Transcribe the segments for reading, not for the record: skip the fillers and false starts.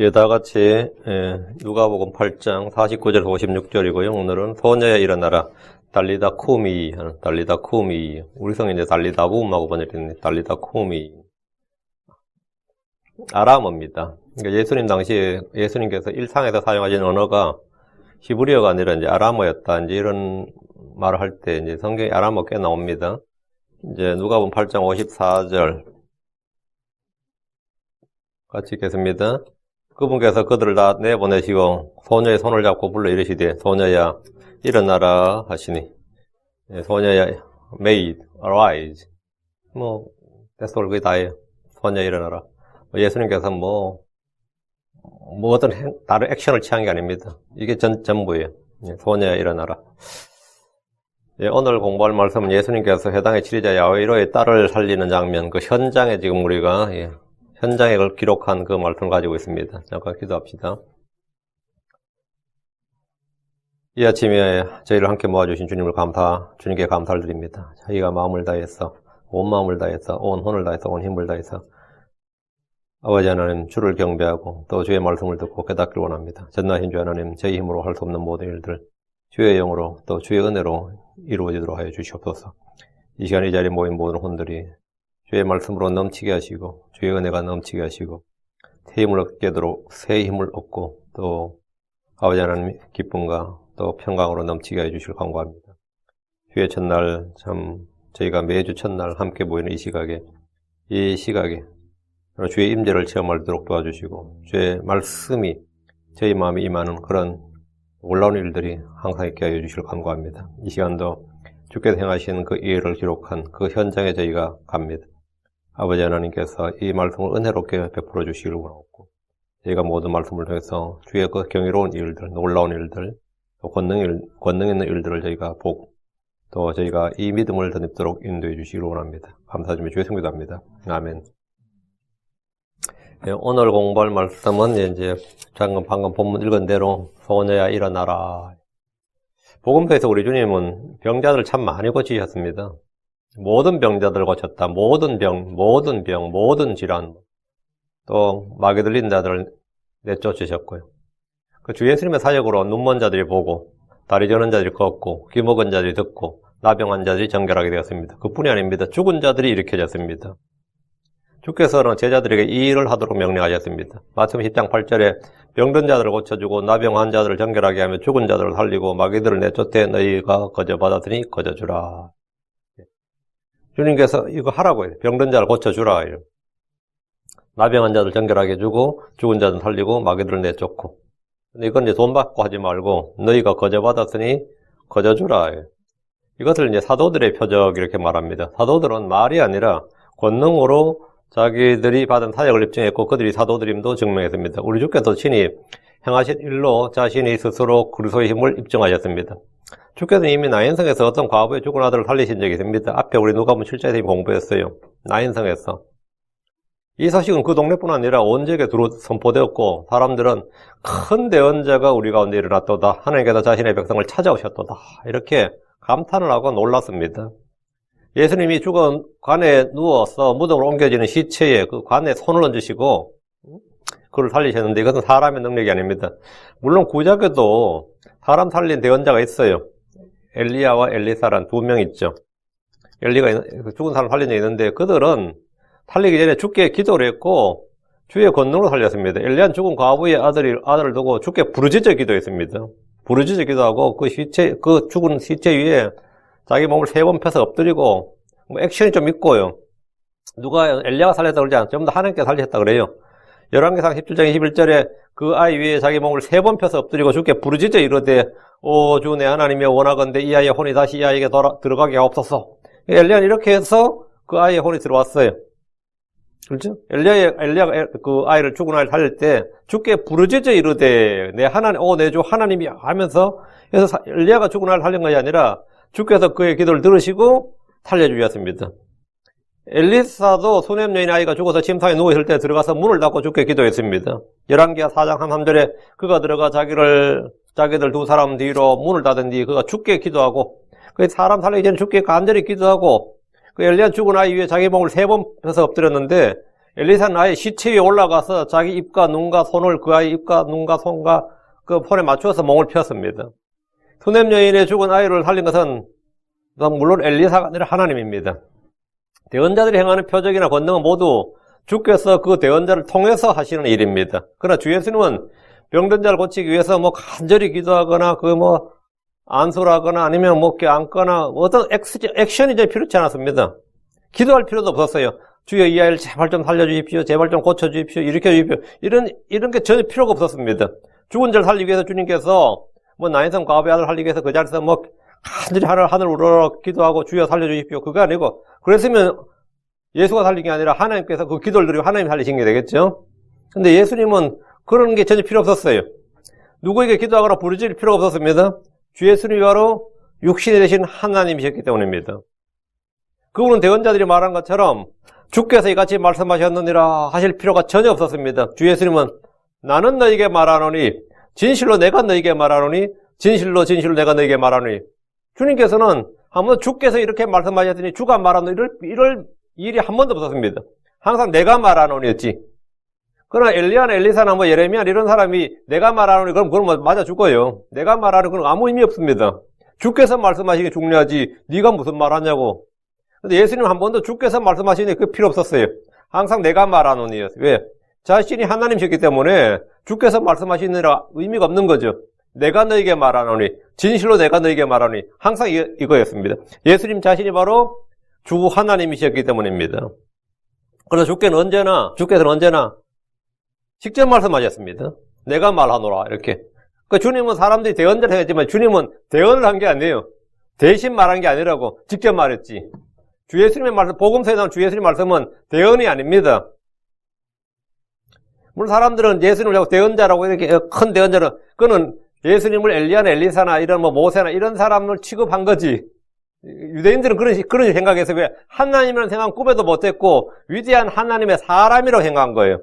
이다 같이 누가복음 8장 49절 56절이고요. 오늘은 소녀야 일어나라 달리다 쿠미 하는 달리다 쿠미. 우리 성인데 달리다 붐하고 번역했는데 달리다 쿠미. 아람어입니다. 그러니까 예수님 당시에 예수님께서 일상에서 사용하신 언어가 히브리어가 아니라 이제 아람어였다. 이제 이런 말을 할 때 이제 성경에 아람어 꽤 나옵니다. 이제 누가복음 8장 54절 같이 읽겠습니다. 그분께서 그들을 다 내보내시고 소녀의 손을 잡고 불러 이르시되 소녀야 일어나라 하시니 소녀야 maid arise that's all 그게 다예요. 소녀 일어나라. 예수님께서 어떤 다른 액션을 취한 게 아닙니다. 이게 전부예요. 소녀야 일어나라. 오늘 공부할 말씀은 예수님께서 해당의 치리자 야이로의 딸을 살리는 장면, 그 현장에 지금 우리가 현장에 기록한 그 말씀을 가지고 있습니다. 잠깐 기도합시다. 이 아침에 저희를 함께 모아주신 주님께 감사를 드립니다. 저희가 마음을 다해서, 온 마음을 다해서, 온 혼을 다해서, 온 힘을 다해서 아버지 하나님 주를 경배하고 또 주의 말씀을 듣고 깨닫기를 원합니다. 전능하신 주 하나님, 저희 힘으로 할 수 없는 모든 일들 주의 영으로 또 주의 은혜로 이루어지도록 하여 주시옵소서. 이 시간 이 자리에 모인 모든 혼들이 주의 말씀으로 넘치게 하시고 주의 은혜가 넘치게 하시고 새 힘을 얻고 또 아버지 하나님 기쁨과 또 평강으로 넘치게 해주실 간구합니다. 주의 첫날 참 저희가 매주 첫날 함께 모이는 이 시각에 주의 임재를 체험하도록 도와주시고 주의 말씀이 저희 마음에 임하는 그런 놀라운 일들이 항상 있게 하여 주실 간구합니다. 이 시간도 주께서 행하신 그 일을 기록한 그 현장에 저희가 갑니다. 아버지 하나님께서 이 말씀을 은혜롭게 베풀어 주시길 원하고 저희가 모든 말씀을 통해서 주의 그 경이로운 일들, 놀라운 일들, 또 권능 있는 일들을 저희가 보고 또 저희가 이 믿음을 덧입도록 인도해 주시길 원합니다. 감사드리며 주의 성기도합니다. 아멘. 오늘 공부할 말씀은 이제 방금 본문 읽은 대로 소녀야 일어나라. 복음서에서 우리 주님은 병자들 참 많이 고치셨습니다. 모든 병자들 고쳤다. 모든 병, 모든 질환. 또 마귀 들린 자들을 내쫓으셨고요. 그 주 예수님의 사역으로 눈먼 자들이 보고, 다리 저는 자들이 걷고, 귀 먹은 자들이 듣고, 나병한 자들이 정결하게 되었습니다. 그뿐이 아닙니다. 죽은 자들이 일으켜졌습니다. 주께서는 제자들에게 이 일을 하도록 명령하셨습니다. 마태복음 10장 8절에 병든 자들을 고쳐주고 나병한 자들을 정결하게 하며 죽은 자들을 살리고 마귀들을 내쫓되 너희가 거저받았으니 거저주라. 주님께서 이거 하라고 해요. 병든 자를 고쳐주라. 나병한 자들 정결하게 해주고 죽은 자들 살리고 마귀들을 내쫓고. 근데 이건 이제 돈 받고 하지 말고 너희가 거저받았으니 거저주라. 이것을 이제 사도들의 표적 이렇게 말합니다. 사도들은 말이 아니라 권능으로 자기들이 받은 사역을 입증했고 그들이 사도들임도 증명했습니다. 우리 주께서 친히 행하신 일로 자신이 스스로 그리스도의 힘을 입증하셨습니다. 주께서는 이미 나인성에서 어떤 과부의 죽은 아들을 살리신 적이 있습니다. 앞에 우리 누가복음 7장에서 공부했어요. 나인성에서. 이 소식은 그 동네뿐 아니라 온 지역에 선포되었고 사람들은 큰 대언자가 우리 가운데 일어났도다. 하나님께서 자신의 백성을 찾아오셨도다. 이렇게 감탄을 하고 놀랐습니다. 예수님이 죽은 관에 누워서 무덤으로 옮겨지는 시체에 그 관에 손을 얹으시고 그를 살리셨는데 이것은 사람의 능력이 아닙니다. 물론 구약에도 사람 살린 대언자가 있어요. 엘리야와 엘리사란 두 명 있죠. 엘리가 죽은 사람 살린 적이 있는데 그들은 살리기 전에 주께 기도를 했고 주의 권능으로 살렸습니다. 엘리야는 죽은 과부의 아들을 두고 주께 부르짖어 기도했습니다. 부르짖어 기도하고 그 죽은 시체 위에 자기 몸을 3번 펴서 엎드리고 액션이 좀 있고요. 누가 엘리야가 살렸다고 그러지 않죠. 전부 다 하나님께 살리셨다 그래요. 열왕기상 17장 21절에 그 아이 위에 자기 몸을 3번 펴서 엎드리고 주께 부르짖어 이르되 오 주 내 하나님이여 원하건대 이 아이의 혼이 다시 이 아이에게 들어가게 하옵소서. 엘리야는 이렇게 해서 그 아이의 혼이 들어왔어요. 그렇죠? 엘리야가 그 아이를 죽은 아이를 살릴 때 주께 부르짖어 이르되 내 주 하나님이 하면서 그래서 엘리야가 죽은 아이를 살린 것이 아니라 주께서 그의 기도를 들으시고 살려주셨습니다. 엘리사도 수냄 여인 아이가 죽어서 침상에 누워있을 때 들어가서 문을 닫고 주께 기도했습니다. 열왕기하 4장 3절에 그가 들어가 자기들 두 사람 뒤로 문을 닫은 뒤 그가 주께 기도하고 그 사람 살리기 전에 주께 간절히 기도하고 그 엘리야 죽은 아이 위에 자기 몸을 3번 펴서 엎드렸는데 엘리사는 아예 시체 위에 올라가서 자기 입과 눈과 손을 그 아이 입과 눈과 손과 그 폰에 맞추어서 몸을 피웠습니다. 수냄 여인의 죽은 아이를 살린 것은 물론 엘리사가 아니라 하나님입니다. 대언자들이 행하는 표적이나 권능은 모두 주께서 그 대언자를 통해서 하시는 일입니다. 그러나 주 예수님은 병든 자를 고치기 위해서 뭐 간절히 기도하거나 안수하거나 아니면 뭐 안거나 어떤 액션이 좀 필요치 않았습니다. 기도할 필요도 없었어요. 주여 이 아이를 제발 좀 살려주십시오. 제발 좀 고쳐주십시오. 일으켜 주십시오. 이런 게 전혀 필요가 없었습니다. 죽은 자를 살리기 위해서 주님께서 뭐 나인성 과부의 아들 살리기 위해서 그 자리에서 뭐 간절히 하늘 우러러 기도하고 주여 살려주십시오. 그거 아니고 그랬으면 예수가 살린 게 아니라 하나님께서 그 기도를 드리고 하나님이 살리신 게 되겠죠. 근데 예수님은 그런 게 전혀 필요 없었어요. 누구에게 기도하거나 부르질 필요가 없었습니다. 주 예수님이 바로 육신이 되신 하나님이셨기 때문입니다. 그분은 대언자들이 말한 것처럼 주께서 이같이 말씀하셨느니라 하실 필요가 전혀 없었습니다. 주 예수님은 나는 너에게 말하노니 진실로 내가 너에게 말하노니 진실로 내가 너에게 말하노니 주님께서는 한번 주께서 이렇게 말씀하셨더니 주가 말하노니 이럴 일이 한 번도 없었습니다. 항상 내가 말하노니였지. 그러나 엘리야나 엘리사나 뭐 예레미야 이런 사람이 내가 말하노니 그럼 그건 뭐 맞아 죽어요. 내가 말하는 건 아무 의미 없습니다. 주께서 말씀하시는 게 중요하지 네가 무슨 말하냐고. 근데 예수님 한 번도 주께서 말씀하시니 그 필요 없었어요. 항상 내가 말하노니였어요. 왜? 자신이 하나님이셨기 때문에 주께서 말씀하시느라 의미가 없는 거죠. 내가 너에게 말하노니 진실로 내가 너에게 말하노니 항상 이거였습니다. 예수님 자신이 바로 주 하나님이셨기 때문입니다. 그래서 주께서는 언제나 직접 말씀하셨습니다. 내가 말하노라 이렇게. 그러니까 주님은 사람들이 대언자를 했지만 주님은 대언을 한 게 아니에요. 대신 말한 게 아니라고 직접 말했지. 주 예수님의 말씀, 복음서에 나온 주 예수님의 말씀은 대언이 아닙니다. 물론 사람들은 예수님을 자꾸 대언자라고 이렇게 큰 대언자는 그거는 예수님을 엘리야나 엘리사나 이런 뭐 모세나 이런 사람을 취급한 거지. 유대인들은 그런 생각해서 왜 하나님이라는 생각은 꿈에도 못했고 위대한 하나님의 사람이라고 생각한 거예요.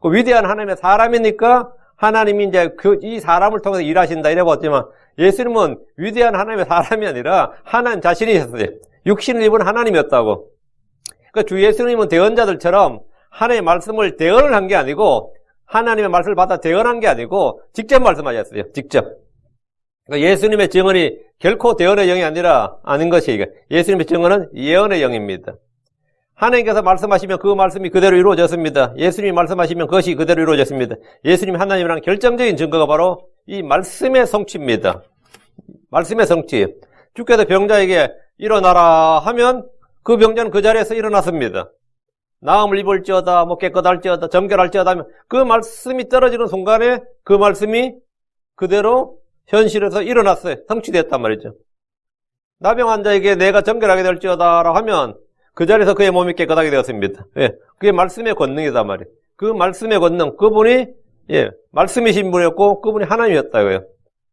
그 위대한 하나님의 사람이니까 하나님이 이제 이 사람을 통해서 일하신다 이래 봤지만 예수님은 위대한 하나님의 사람이 아니라 하나님 자신이셨어요. 육신을 입은 하나님이었다고. 그러니까 주 예수님은 대언자들처럼 하나님의 말씀을 대언을 한 게 아니고 하나님의 말씀을 받아 대언한 게 아니고 직접 말씀하셨어요. 직접. 그러니까 예수님의 증언이 결코 대언의 영이 아닌 것이 이게 예수님의 증언은 예언의 영입니다. 하나님께서 말씀하시면 그 말씀이 그대로 이루어졌습니다. 예수님이 말씀하시면 그것이 그대로 이루어졌습니다. 예수님이 하나님이라는 결정적인 증거가 바로 이 말씀의 성취입니다. 말씀의 성취. 주께서 병자에게 일어나라 하면 그 병자는 그 자리에서 일어났습니다. 나음을 입을지어다, 뭐 깨끗할지어다, 정결할지어다 하면 그 말씀이 떨어지는 순간에 그 말씀이 그대로 현실에서 일어났어요. 성취됐단 말이죠. 나병 환자에게 내가 정결하게 될지어다라고 하면 그 자리에서 그의 몸이 깨끗하게 되었습니다. 예, 그게 말씀의 권능이단 말이에요. 그 말씀의 권능, 그분이 말씀이신 분이었고 그분이 하나님이었다고요.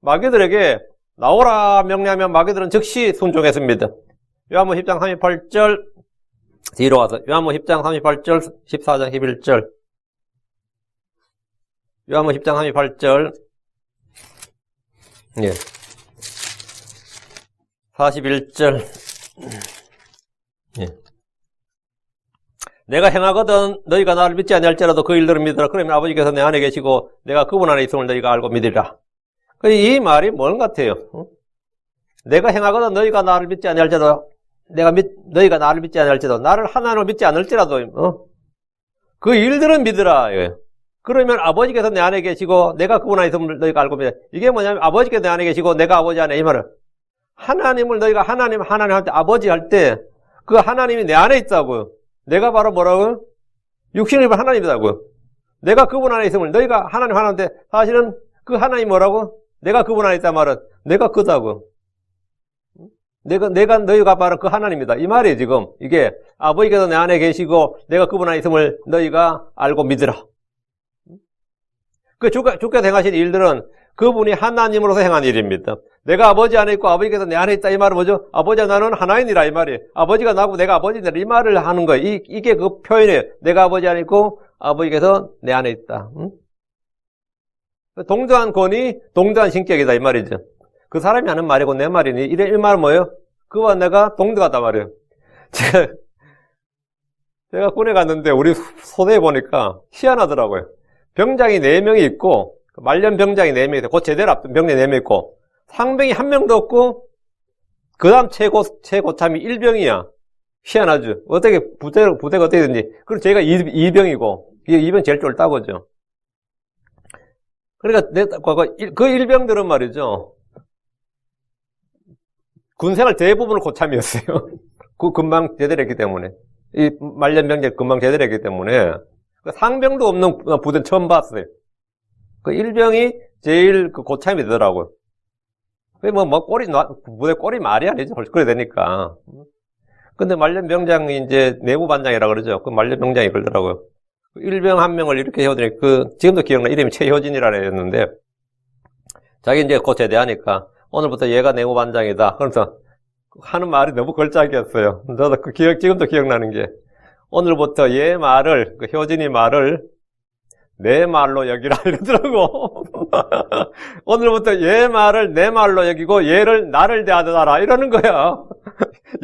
마귀들에게 나오라 명령하면 마귀들은 즉시 순종했습니다. 요한복음 10장 38절 뒤로 가서 요한복음 10장 38절 14장 11절 요한복음 10장 38절 41절 내가 행하거든 너희가 나를 믿지 아니할지라도 그 일들을 믿으라. 그러면 아버지께서 내 안에 계시고 내가 그분 안에 있음을 너희가 알고 믿으리라. 이 말이 뭔 같아요? 내가 행하거든 너희가 나를 믿지 아니할지라도 너희가 나를 믿지 아니할지라도 나를 하나님을 믿지 않을지라도 그 일들은 믿으라. 그러면 아버지께서 내 안에 계시고 내가 그분 안에 있음을 너희가 알고 믿으라. 이게 뭐냐면 아버지께서 내 안에 계시고 내가 아버지 안에 이 말은 하나님을 너희가 하나님 할 때 아버지 할 때 그 하나님이 내 안에 있다고요. 내가 바로 뭐라고요? 육신을 입은 하나님이다고요. 내가 그분 안에 있음을 너희가 하나님 하나인데 사실은 그 하나님이 뭐라고? 내가 그분 안에 있단 말은 내가 그다고. 너희가 바로 그 하나님이다. 이 말이에요, 지금. 이게 아버지께서 내 안에 계시고 내가 그분 안에 있음을 너희가 알고 믿으라. 그 주께서 행하신 일들은 그분이 하나님으로서 행한 일입니다. 내가 아버지 안에 있고 아버지께서 내 안에 있다. 이 말은 뭐죠? 아버지와 나는 하나이니라. 이 말이에요. 아버지가 나고 내가 아버지니라. 이 말을 하는 거예요. 이게 그 표현이에요. 내가 아버지 안에 있고 아버지께서 내 안에 있다. 동등한 권위, 동등한 신격이다. 이 말이죠. 그 사람이 하는 말이고 내 말이니. 이 말은 뭐예요? 그와 내가 동등하다 말이에요. 제가 군에 갔는데 우리 소대에 보니까 희한하더라고요. 병장이 4명이 있고, 말년 병장이 4명이 있고, 곧 제대로 앞둔 병장이 4명 있고, 상병이 1명도 없고, 그 다음 최고참이 1병이야. 희한하죠. 어떻게, 부대가 어떻게 되는지. 그리고 저희가 2병이고, 이게 2병 제일 쫄따고죠. 그러니까, 그 1병들은 말이죠. 군생활 대부분을 고참이었어요. 그 금방 제대로 했기 때문에. 이 말년병장 금방 제대로 했기 때문에. 상병도 없는 부대는 처음 봤어요. 그 1병이 제일 그 고참이 되더라고요. 부대 꼴이 말이 아니죠. 그래 되니까. 근데 말년병장이 이제 내부반장이라 그러죠. 그 말년병장이 그러더라고요. 1병 1명을 이렇게 헤어지니, 지금도 기억나. 이름이 최효진이라는 애였는데, 자기 이제 곧 제대하니까, 오늘부터 얘가 내부반장이다. 그러면서 하는 말이 너무 걸작이었어요. 저도 지금도 기억나는 게, 오늘부터 얘 말을, 그 효진이 말을 내 말로 여기라 이러더라고. 오늘부터 얘 말을 내 말로 여기고 얘를 나를 대하더라 이러는 거야.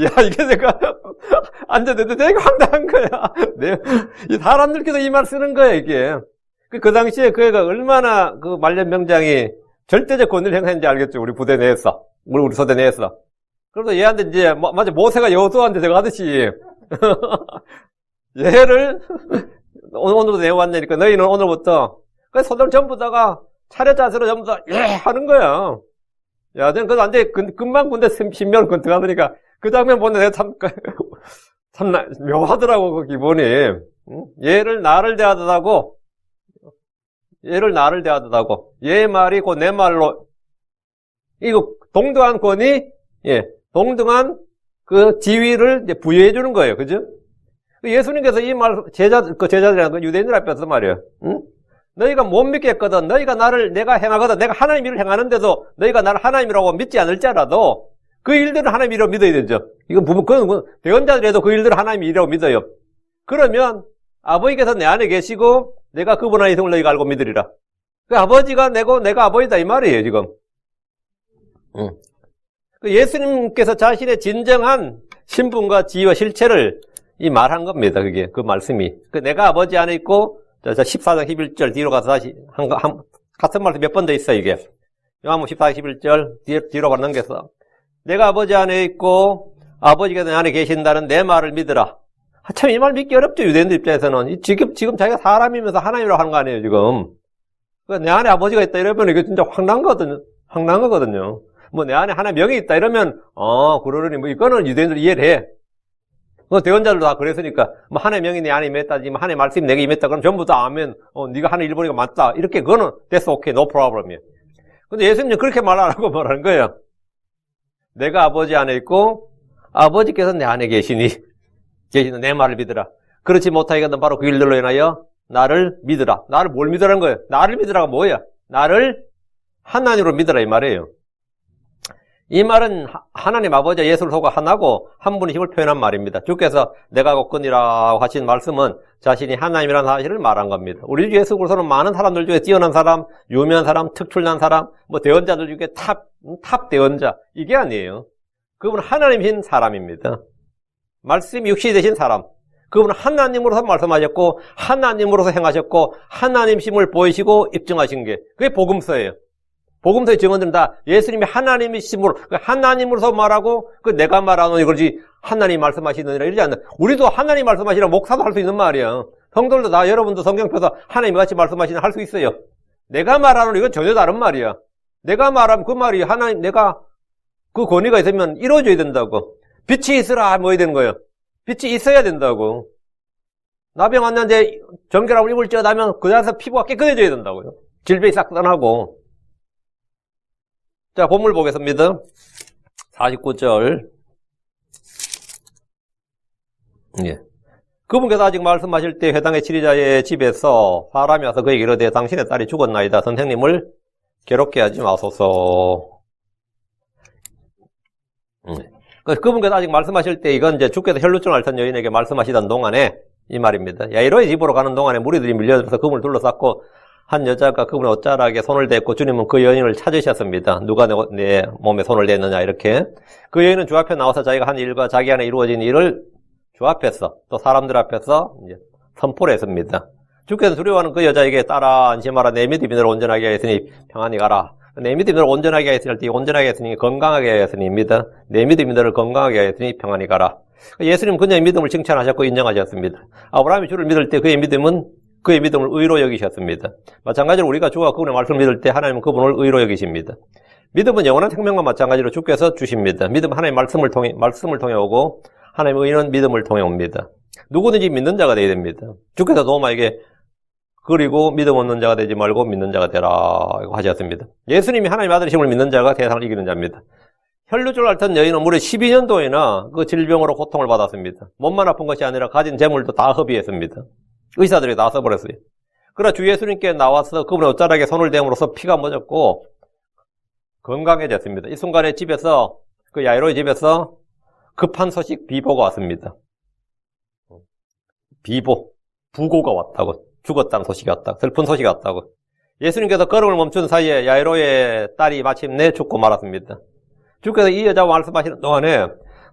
야, 이게 내가 앉았는데 되게 황당한 거야. 이 사람들께서 이 말 쓰는 거야, 이게. 그 당시에 그 애가 얼마나 그 말년병장이 절대적 권위를 행사했는지 알겠죠. 우리 부대 내에서. 우리 소대 내에서. 그래서 얘한테 이제, 맞아, 모세가 여호수아한테 제가 하듯이, 얘를, 오늘부터 내왔냐니까, 너희는 오늘부터, 그 소들 전부 다가 차례차례로 전부 다, 예! 하는 거야. 야, 그래서 완전히 금방 군대 10명 건너가니까, 그 장면 보는데 내가 참 묘하더라고, 그 기분이. 얘를 나를 대하듯하고, 얘 말이 곧 내 말로, 이거 동등한 권위, 예, 동등한 그 지위를 이제 부여해 주는 거예요. 그죠? 예수님께서 이 말, 제자들이라는 그 유대인들 앞에서 말이에요. 응? 너희가 못 믿겠거든. 내가 행하거든. 내가 하나님 일을 행하는데도 너희가 나를 하나님이라고 믿지 않을지라도 그 일들은 하나님 일이라고 믿어야 되죠. 그건 대언자들에도 그 일들은 하나님 일이라고 믿어요. 그러면 아버지께서 내 안에 계시고 내가 그분 안에 있음을 너희가 알고 믿으리라. 그 아버지가 내가 아버지다 이 말이에요, 지금. 응. 예수님께서 자신의 진정한 신분과 지위와 실체를 이 말한 겁니다. 그게 그 말씀이. 내가 아버지 안에 있고 14장 11절 뒤로 가서 다시 같은 말씀 몇 번 더 있어요. 이게 요한복음 14장 11절 뒤로 가서 넘겨서 내가 아버지 안에 있고 아버지가 내 안에 계신다는 내 말을 믿으라. 참 이 말 믿기 어렵죠. 유대인들 입장에서는 지금 자기가 사람이면서 하나님이라고 하는 거 아니에요. 지금 내 안에 아버지가 있다 이러면 이게 진짜 황당한 거거든요. 뭐 내 안에 하나의 명이 있다 이러면 그러려니 뭐 이거는 유대인들 이해를 해. 대언자들도 다 그랬으니까 뭐 하나의 명이 내 안에 임했다, 뭐 하나의 말씀이 내게 임했다 그럼 전부 다 아멘. 네가 하는 일 보니까 맞다. 이렇게 그거는 that's okay, no problem이에요. 근데 예수님은 그렇게 말 안 하고 말하는 거예요. 내가 아버지 안에 있고 아버지께서 내 안에 계시는 내 말을 믿으라. 그렇지 못하기는 바로 그 일들로 인하여 나를 믿으라. 나를 뭘 믿으라는 거예요? 나를 믿으라가 뭐야? 나를 하나님으로 믿으라 이 말이에요. 이 말은 하나님 아버지와 예수를 속아 하나고 한 분의 힘을 표현한 말입니다. 주께서 내가 god건이라고 하신 말씀은 자신이 하나님이라는 사실을 말한 겁니다. 우리 주 예수 그리스도는 많은 사람들 중에 뛰어난 사람, 유명한 사람, 특출난 사람, 대언자들 중에 탑 대언자 이게 아니에요. 그분은 하나님이신 사람입니다. 말씀이 육신이 되신 사람. 그분은 하나님으로서 말씀하셨고 하나님으로서 행하셨고 하나님심을 보이시고 입증하신 게 그게 복음서예요. 복음서의 증언들은 다 예수님이 하나님이심으로, 하나님으로서 말하고, 내가 말하노니 그러지, 하나님 말씀하시느니라 이러지 않나. 우리도 하나님 말씀하시라 목사도 할 수 있는 말이야. 성도들도 여러분도 성경 펴서 하나님이 같이 말씀하시는 할 수 있어요. 내가 말하노니 이건 전혀 다른 말이야. 내가 말하면 그 말이 내가 그 권위가 있으면 이루어져야 된다고. 빛이 있으라 뭐 해야 되는 거예요. 빛이 있어야 된다고. 나병 왔는데 정결함을 입을지어다면 그 자리에서 피부가 깨끗해져야 된다고요. 질병이 싹 떠나고. 자, 본문 보겠습니다. 49절. 예. 그분께서 아직 말씀하실 때 회당의 지리자의 집에서 사람이 와서 그에게 이르되 당신의 딸이 죽었나이다. 선생님을 괴롭게 하지 마소서. 그분께서 아직 말씀하실 때 이건 이제 주께서 혈루증 앓던 여인에게 말씀하시던 동안에 이 말입니다. 야이로의 집으로 가는 동안에 무리들이 밀려들어서 그분을 둘러쌌고 한 여자가 그분의 옷자락에 손을 댔고 주님은 그 여인을 찾으셨습니다. 누가 내 몸에 손을 댔느냐 이렇게. 그 여인은 주 앞에 나와서 자기가 한 일과 자기 안에 이루어진 일을 주 앞에서 또 사람들 앞에서 이제 선포를 했습니다. 주께서 두려워하는 그 여자에게 따라 안심하라. 내 믿음이 너를 온전하게 하였으니 평안히 가라. 내 믿음이 너를 온전하게 하였으니 온전하게 하였으니 건강하게 하였으니입니다. 내 믿음이 너를 건강하게 하였으니 평안히 가라. 예수님 그녀의 믿음을 칭찬하셨고 인정하셨습니다. 아브라함이 주를 믿을 때 그의 믿음을 의로 여기셨습니다. 마찬가지로 우리가 주와 그분의 말씀을 믿을 때 하나님은 그분을 의로 여기십니다. 믿음은 영원한 생명과 마찬가지로 주께서 주십니다. 믿음은 하나님의 말씀을 통해 오고 하나님의 의는 믿음을 통해 옵니다. 누구든지 믿는 자가 되어야 됩니다. 주께서 도마에게 그리고 믿음 없는 자가 되지 말고 믿는 자가 되라고 하셨습니다. 예수님이 하나님의 아들이심을 믿는 자가 세상을 이기는 자입니다. 혈루증을 앓던 여인은 무려 12년도이나 그 질병으로 고통을 받았습니다. 몸만 아픈 것이 아니라 가진 재물도 다 허비했습니다. 의사들이 다 써버렸어요. 그러나 주 예수님께 나와서 그분의 옷자락에 손을 대므로써 피가 멎었고 건강해졌습니다. 이 순간에 집에서 그 야이로의 집에서 급한 소식 비보가 왔습니다. 부고가 왔다고. 죽었다는 소식이 왔다고. 슬픈 소식이 왔다고. 예수님께서 걸음을 멈춘 사이에 야이로의 딸이 마침내 죽고 말았습니다. 주께서 이 여자와 말씀하시는 동안에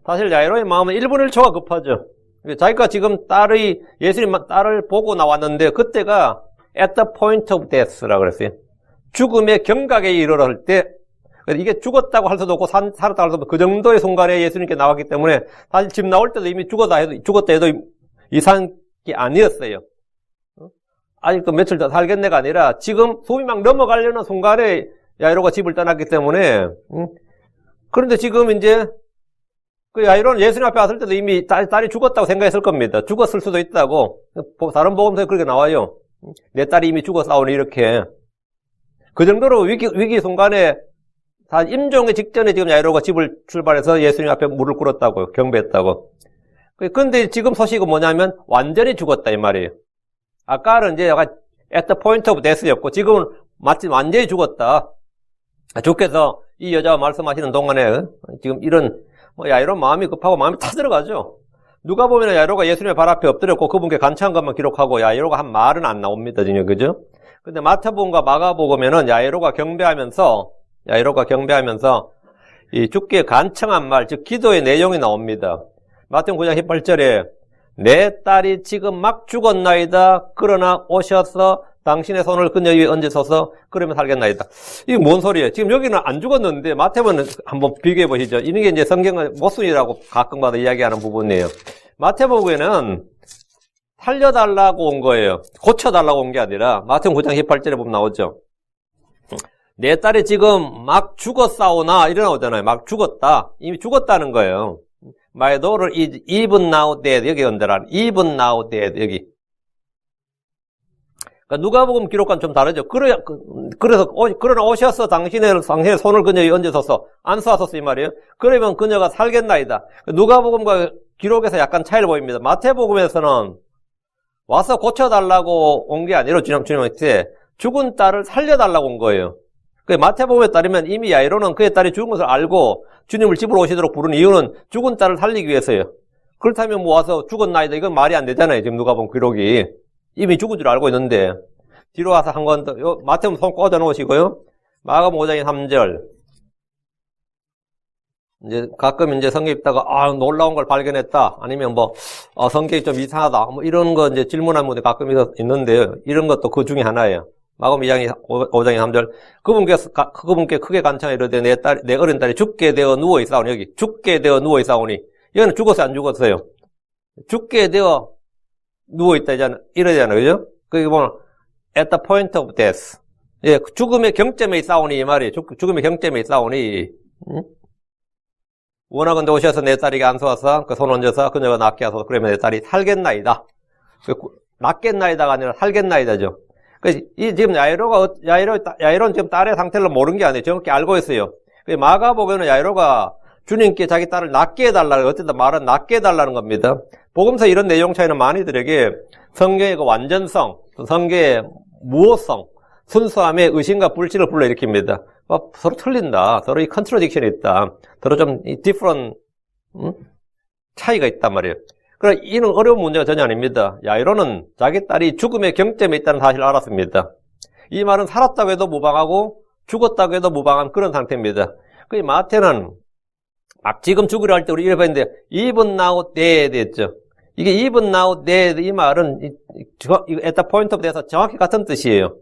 사실 야이로의 마음은 1분 1초가 급하죠. 자기가 지금 예수님 딸을 보고 나왔는데 그때가 at the point of death라고 그랬어요. 죽음의 경각에 이르렀을 때 이게 죽었다고 할 수도 없고 살았다고 할 수도 없고 그 정도의 순간에 예수님께 나왔기 때문에 사실 집 나올 때도 이미 죽었다 해도 이상한 게 아니었어요. 아직도 며칠 더 살겠네가 아니라 지금 숨이 막 넘어가려는 순간에 야이로가 집을 떠났기 때문에 그런데 지금 이제 그 야이로는 예수님 앞에 왔을 때도 이미 딸이 죽었다고 생각했을 겁니다. 죽었을 수도 있다고. 다른 복음서에 그렇게 나와요. 내 딸이 이미 죽었사오니 이렇게. 그 정도로 위기 순간에 다 임종의 직전에 지금 야이로가 집을 출발해서 예수님 앞에 무릎 꿇었다고요. 경배했다고. 그런데 지금 소식은 뭐냐면 완전히 죽었다 이 말이에요. 아까는 이제 약간 at the point of death였고 지금은 마침 완전히 죽었다. 주께서 이 여자와 말씀하시는 동안에 지금 이런 야이로 마음이 급하고 마음이 타들어가죠. 누가 보면 야이로가 예수님의 발 앞에 엎드렸고 그분께 간청한 것만 기록하고 야이로가 한 말은 안 나옵니다. 지금 그죠? 근데 마태복음과 마가복음에는 야이로가 경배하면서 이 주께 간청한 말, 즉 기도의 내용이 나옵니다. 마태복음 9장 18절에 내 딸이 지금 막 죽었나이다. 그러나 오셔서 당신의 손을 그녀 위에 얹으소서 그러면 살겠나이다. 이게 뭔 소리예요? 지금 여기는 안 죽었는데 마태복음은 한번 비교해 보시죠. 이런 게 이제 성경의 모순이라고 가끔가다 이야기하는 부분이에요. 마태복음에는 살려달라고 온 거예요. 고쳐달라고 온 게 아니라 마태복음 9장 18절에 보면 나오죠. 내 딸이 지금 막 죽었사오나 이래 나오잖아요. 막 죽었다. 이미 죽었다는 거예요. My daughter is even now dead. 여기 연대란 even now dead. 여기. 그러니까 누가복음 기록과는 좀 다르죠. 그러나 오셔서 당신의 손을 그녀에 얹으소서 안수하소서 이 말이에요. 그러면 그녀가 살겠나이다. 누가복음과 기록에서 약간 차이를 보입니다. 마태복음에서는 와서 고쳐달라고 온 게 아니라 주님한테 죽은 딸을 살려달라고 온 거예요. 마태복음에 따르면 이미 야이로는 그의 딸이 죽은 것을 알고 주님을 집으로 오시도록 부른 이유는 죽은 딸을 살리기 위해서요. 그렇다면 뭐 와서 죽었나이다 이건 말이 안 되잖아요. 지금 누가복음 기록이 이미 죽은 줄 알고 있는데 뒤로 와서 한 건 더 마태복음 손 꽂아 놓으시고요. 마가복음 5장 3절 이제 가끔 이제 성경 읽다가 놀라운 걸 발견했다 아니면 성경이 좀 이상하다 이런 거 이제 질문하는 분들이 가끔 있는데요. 이런 것도 그 중에 하나예요. 마가복음 5장 3절 그분께 크게 간청하 이르되 내 어린 딸이 죽게 되어 누워 있사오니 여기 죽게 되어 누워 있사오니 이거는 죽었어요 안 죽었어요? 죽게 되어 누워 있다 이러잖아요. 그죠? 그게 보면 at the point of death. 예, 죽음의 경점에 있사오니 이 말이에요. 죽음의 경점에 있사오니 원하건대 오셔서 내 딸에게 안수하사 그 손 얹어서 그녀가 낫게 하소서 그러면 내 딸이 살겠나이다. 낫겠나이다가 아니라 살겠나이다죠. 지금 야이로는 지금 딸의 상태를 모르는 게 아니에요. 정확히 알고 있어요. 마가복음에는 야이로가 주님께 자기 딸을 낫게 해달라는, 어쨌든 말은 낫게 해달라는 겁니다. 복음서 이런 내용 차이는 많이들에게 성경의 그 완전성, 성경의 무호성, 순수함에 의심과 불신을 불러일으킵니다. 서로 틀린다. 서로 이 컨트로딕션이 있다. 서로 좀 different, 차이가 있단 말이에요. 그러나 이는 어려운 문제가 전혀 아닙니다. 야이로는 자기 딸이 죽음의 경점에 있다는 사실을 알았습니다. 이 말은 살았다고 해도 무방하고 죽었다고 해도 무방한 그런 상태입니다. 마태는 막 지금 죽으려 할 때 우리 이래 봤는데 even now dead 했죠. 이게 even now, dead 이 말은 at the point of death에서 정확히 같은 뜻이에요.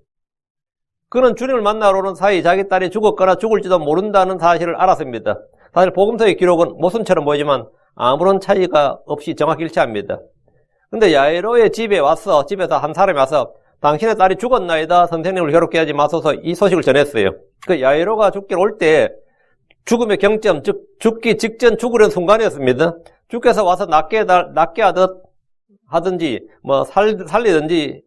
그는 주님을 만나러 오는 사이 자기 딸이 죽었거나 죽을지도 모른다는 사실을 알았습니다. 사실 복음서의 기록은 모순처럼 보이지만 아무런 차이가 없이 정확히 일치합니다. 근데 야이로의 집에 와서, 집에서 한 사람이 와서 당신의 딸이 죽었나이다. 선생님을 괴롭게 하지 마소서 이 소식을 전했어요. 그 야이로가 죽기로 올 때 죽음의 경점, 즉 죽기 직전 죽으려는 순간이었습니다. 주께서 와서 낫게 하든지 뭐 살리든지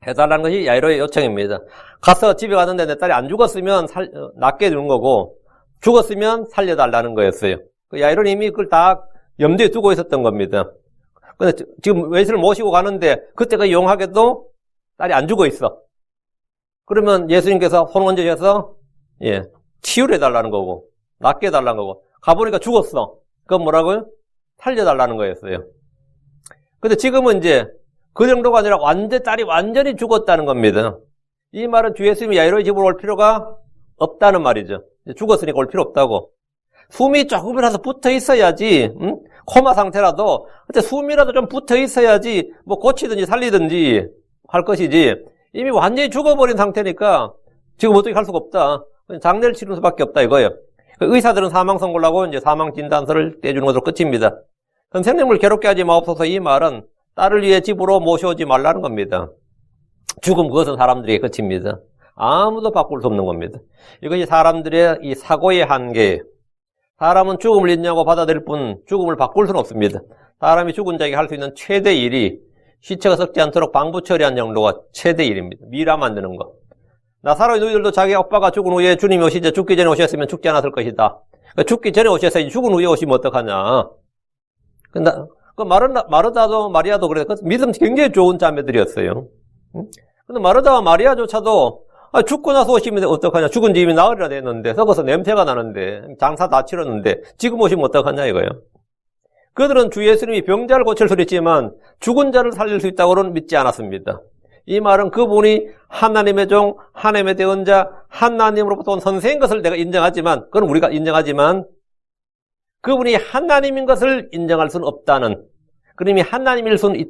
해달라는 것이 야이로의 요청입니다. 가서 집에 갔는데 내 딸이 안 죽었으면 낫게 해주는 거고 죽었으면 살려달라는 거였어요. 야이로는 이미 그걸 다 염두에 두고 있었던 겁니다. 근데 지금 예수를 모시고 가는데 그때가 용하게도 딸이 안 죽어 있어. 그러면 예수님께서 손 얹으셔서 치유를 해달라는 거고 낫게 해달라는 거고 가보니까 죽었어. 그건 뭐라고요? 살려달라는 거였어요. 근데 지금은 이제 그 정도가 아니라 딸이 완전히 죽었다는 겁니다. 이 말은 주 예수님이 야이로의 집으로 올 필요가 없다는 말이죠. 죽었으니까 올 필요 없다고. 숨이 조금이라도 붙어 있어야지, 코마 상태라도, 숨이라도 좀 붙어 있어야지, 뭐 고치든지 살리든지 할 것이지, 이미 완전히 죽어버린 상태니까 지금 어떻게 할 수가 없다. 장례를 치르는 수밖에 없다 이거예요. 의사들은 사망 선고를 하고 이제 사망 진단서를 떼주는 것으로 끝입니다. 선생님을 괴롭게 하지 마옵소서 이 말은 딸을 위해 집으로 모셔오지 말라는 겁니다. 죽음 그것은 사람들의 끝입니다. 아무도 바꿀 수 없는 겁니다. 이것이 사람들의 이 사고의 한계. 사람은 죽음을 인정하고 받아들일 뿐 죽음을 바꿀 수는 없습니다. 사람이 죽은 자에게 할 수 있는 최대 일이 시체가 썩지 않도록 방부 처리한 정도가 최대 일입니다. 미라 만드는 거. 나사로의 누이들도 자기 아빠가 죽은 후에 주님이 오시자 죽기 전에 오셨으면 죽지 않았을 것이다. 그러니까 죽기 전에 오셨어야지 죽은 후에 오시면 어떡하냐. 마르다도 마리아도 그래. 믿음 굉장히 좋은 자매들이었어요. 근데 마르다와 마리아조차도 죽고 나서 오시면 어떡하냐. 죽은 지 이미 나흘이나 됐는데 썩어서 냄새가 나는데 장사 다 치렀는데 지금 오시면 어떡하냐 이거예요. 그들은 주 예수님이 병자를 고칠 수 있지만 죽은 자를 살릴 수 있다고는 믿지 않았습니다. 이 말은 그분이 하나님의 종, 하나님의 대언자, 하나님으로부터 온 선생인 것을 내가 인정하지만, 그건 우리가 인정하지만, 그분이 하나님인 것을 인정할 수는 없다는, 그분이 하나님일 수는,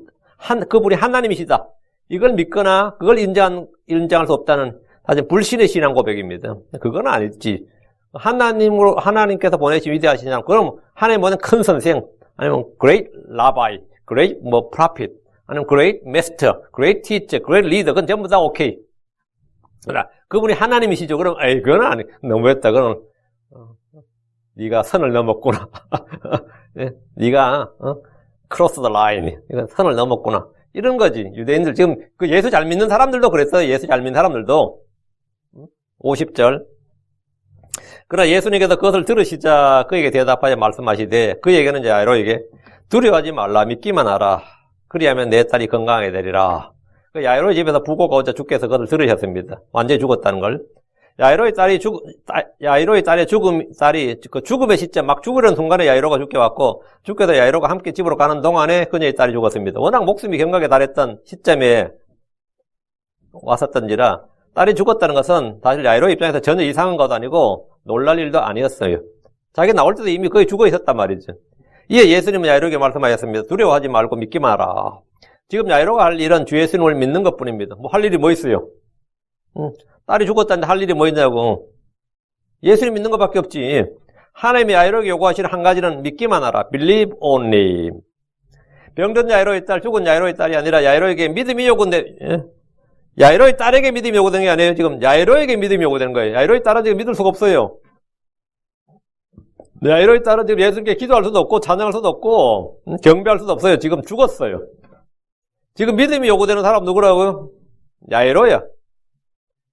그분이 하나님이시다. 이걸 믿거나, 그걸 인정할 수 없다는, 사실 불신의 신앙 고백입니다. 그건 아니지. 하나님께서 보내신 위대하신 사람, 그럼 하나님은 큰 선생, 아니면 great rabbi, great prophet, 아니면 great master, great teacher, great leader, 그건 전부 다 오케이. 그러나 그분이 하나님이시죠. 그럼 그건 아니, 너무했다. 그럼 네가 선을 넘었구나. 네가 cross the line, 이건 선을 넘었구나. 이런 거지. 유대인들 지금 그 예수 잘 믿는 사람들도 그랬어요. 예수 잘 믿는 사람들도 50절. 그러나 예수님께서 그것을 들으시자 그에게 대답하여 말씀하시되 그에게는 이제 야이로에게 두려워하지 말라 믿기만 하라. 그리하면 내 딸이 건강하게 되리라. 그 야이로의 집에서 부고가 오자 주께서 그것을 들으셨습니다. 완전히 죽었다는 걸. 야이로의 딸의 딸이 그 죽음의 시점, 막 죽으려는 순간에 야이로가 죽게 왔고, 주께서 야이로가 함께 집으로 가는 동안에 그녀의 딸이 죽었습니다. 워낙 목숨이 경각에 달했던 시점에 왔었던지라, 딸이 죽었다는 것은 사실 야이로의 입장에서 전혀 이상한 것도 아니고, 놀랄 일도 아니었어요. 자기 나올 때도 이미 거의 죽어 있었단 말이죠. 이에 예수님은 야이로에게 말씀하셨습니다. 두려워하지 말고 믿기만 하라. 지금 야이로가 할 일은 주 예수님을 믿는 것 뿐입니다. 할 일이 뭐 있어요? 딸이 죽었다는데 할 일이 뭐 있냐고. 예수님 믿는 것밖에 없지. 하나님이 야이로에게 요구하시는 한 가지는 믿기만 하라. Believe only. 병든 야이로의 딸, 죽은 야이로의 딸이 아니라 야이로에게 믿음이 요구돼. 야이로의 딸에게 믿음이 요구되는 게 아니에요. 지금 야이로에게 믿음이 요구되는 거예요. 야이로의 딸은 지금 믿을 수가 없어요. 야이로의 딸은 지금 예수님께 기도할 수도 없고 찬양할 수도 없고 경배할 수도 없어요. 지금 죽었어요. 지금 믿음이 요구되는 사람 누구라고요? 야이로야.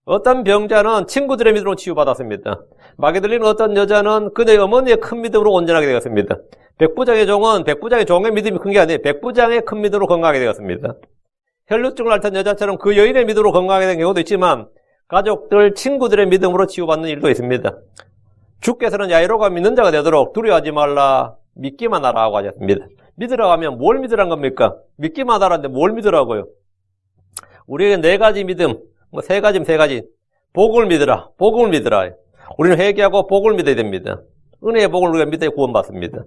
어떤 병자는 친구들의 믿음으로 치유받았습니다. 마귀 들리는 어떤 여자는 그녀의 어머니의 큰 믿음으로 온전하게 되었습니다. 백부장의 종은 백부장의 종의 믿음이 큰 게 아니에요. 백부장의 큰 믿음으로 건강하게 되었습니다. 혈루증을 앓던 여자처럼 그 여인의 믿음으로 건강하게 된 경우도 있지만 가족들, 친구들의 믿음으로 치유받는 일도 있습니다. 주께서는 야이로가 믿는 자가 되도록 두려워하지 말라, 믿기만 하라고 하셨습니다. 믿으라고 하면 뭘 믿으란 겁니까? 믿기만 하라는데 뭘 믿으라고요? 우리에게 네 가지 믿음, 세 가지. 복을 믿으라, 복을 믿으라. 우리는 회개하고 복을 믿어야 됩니다. 은혜의 복을 우리가 믿어야 구원받습니다.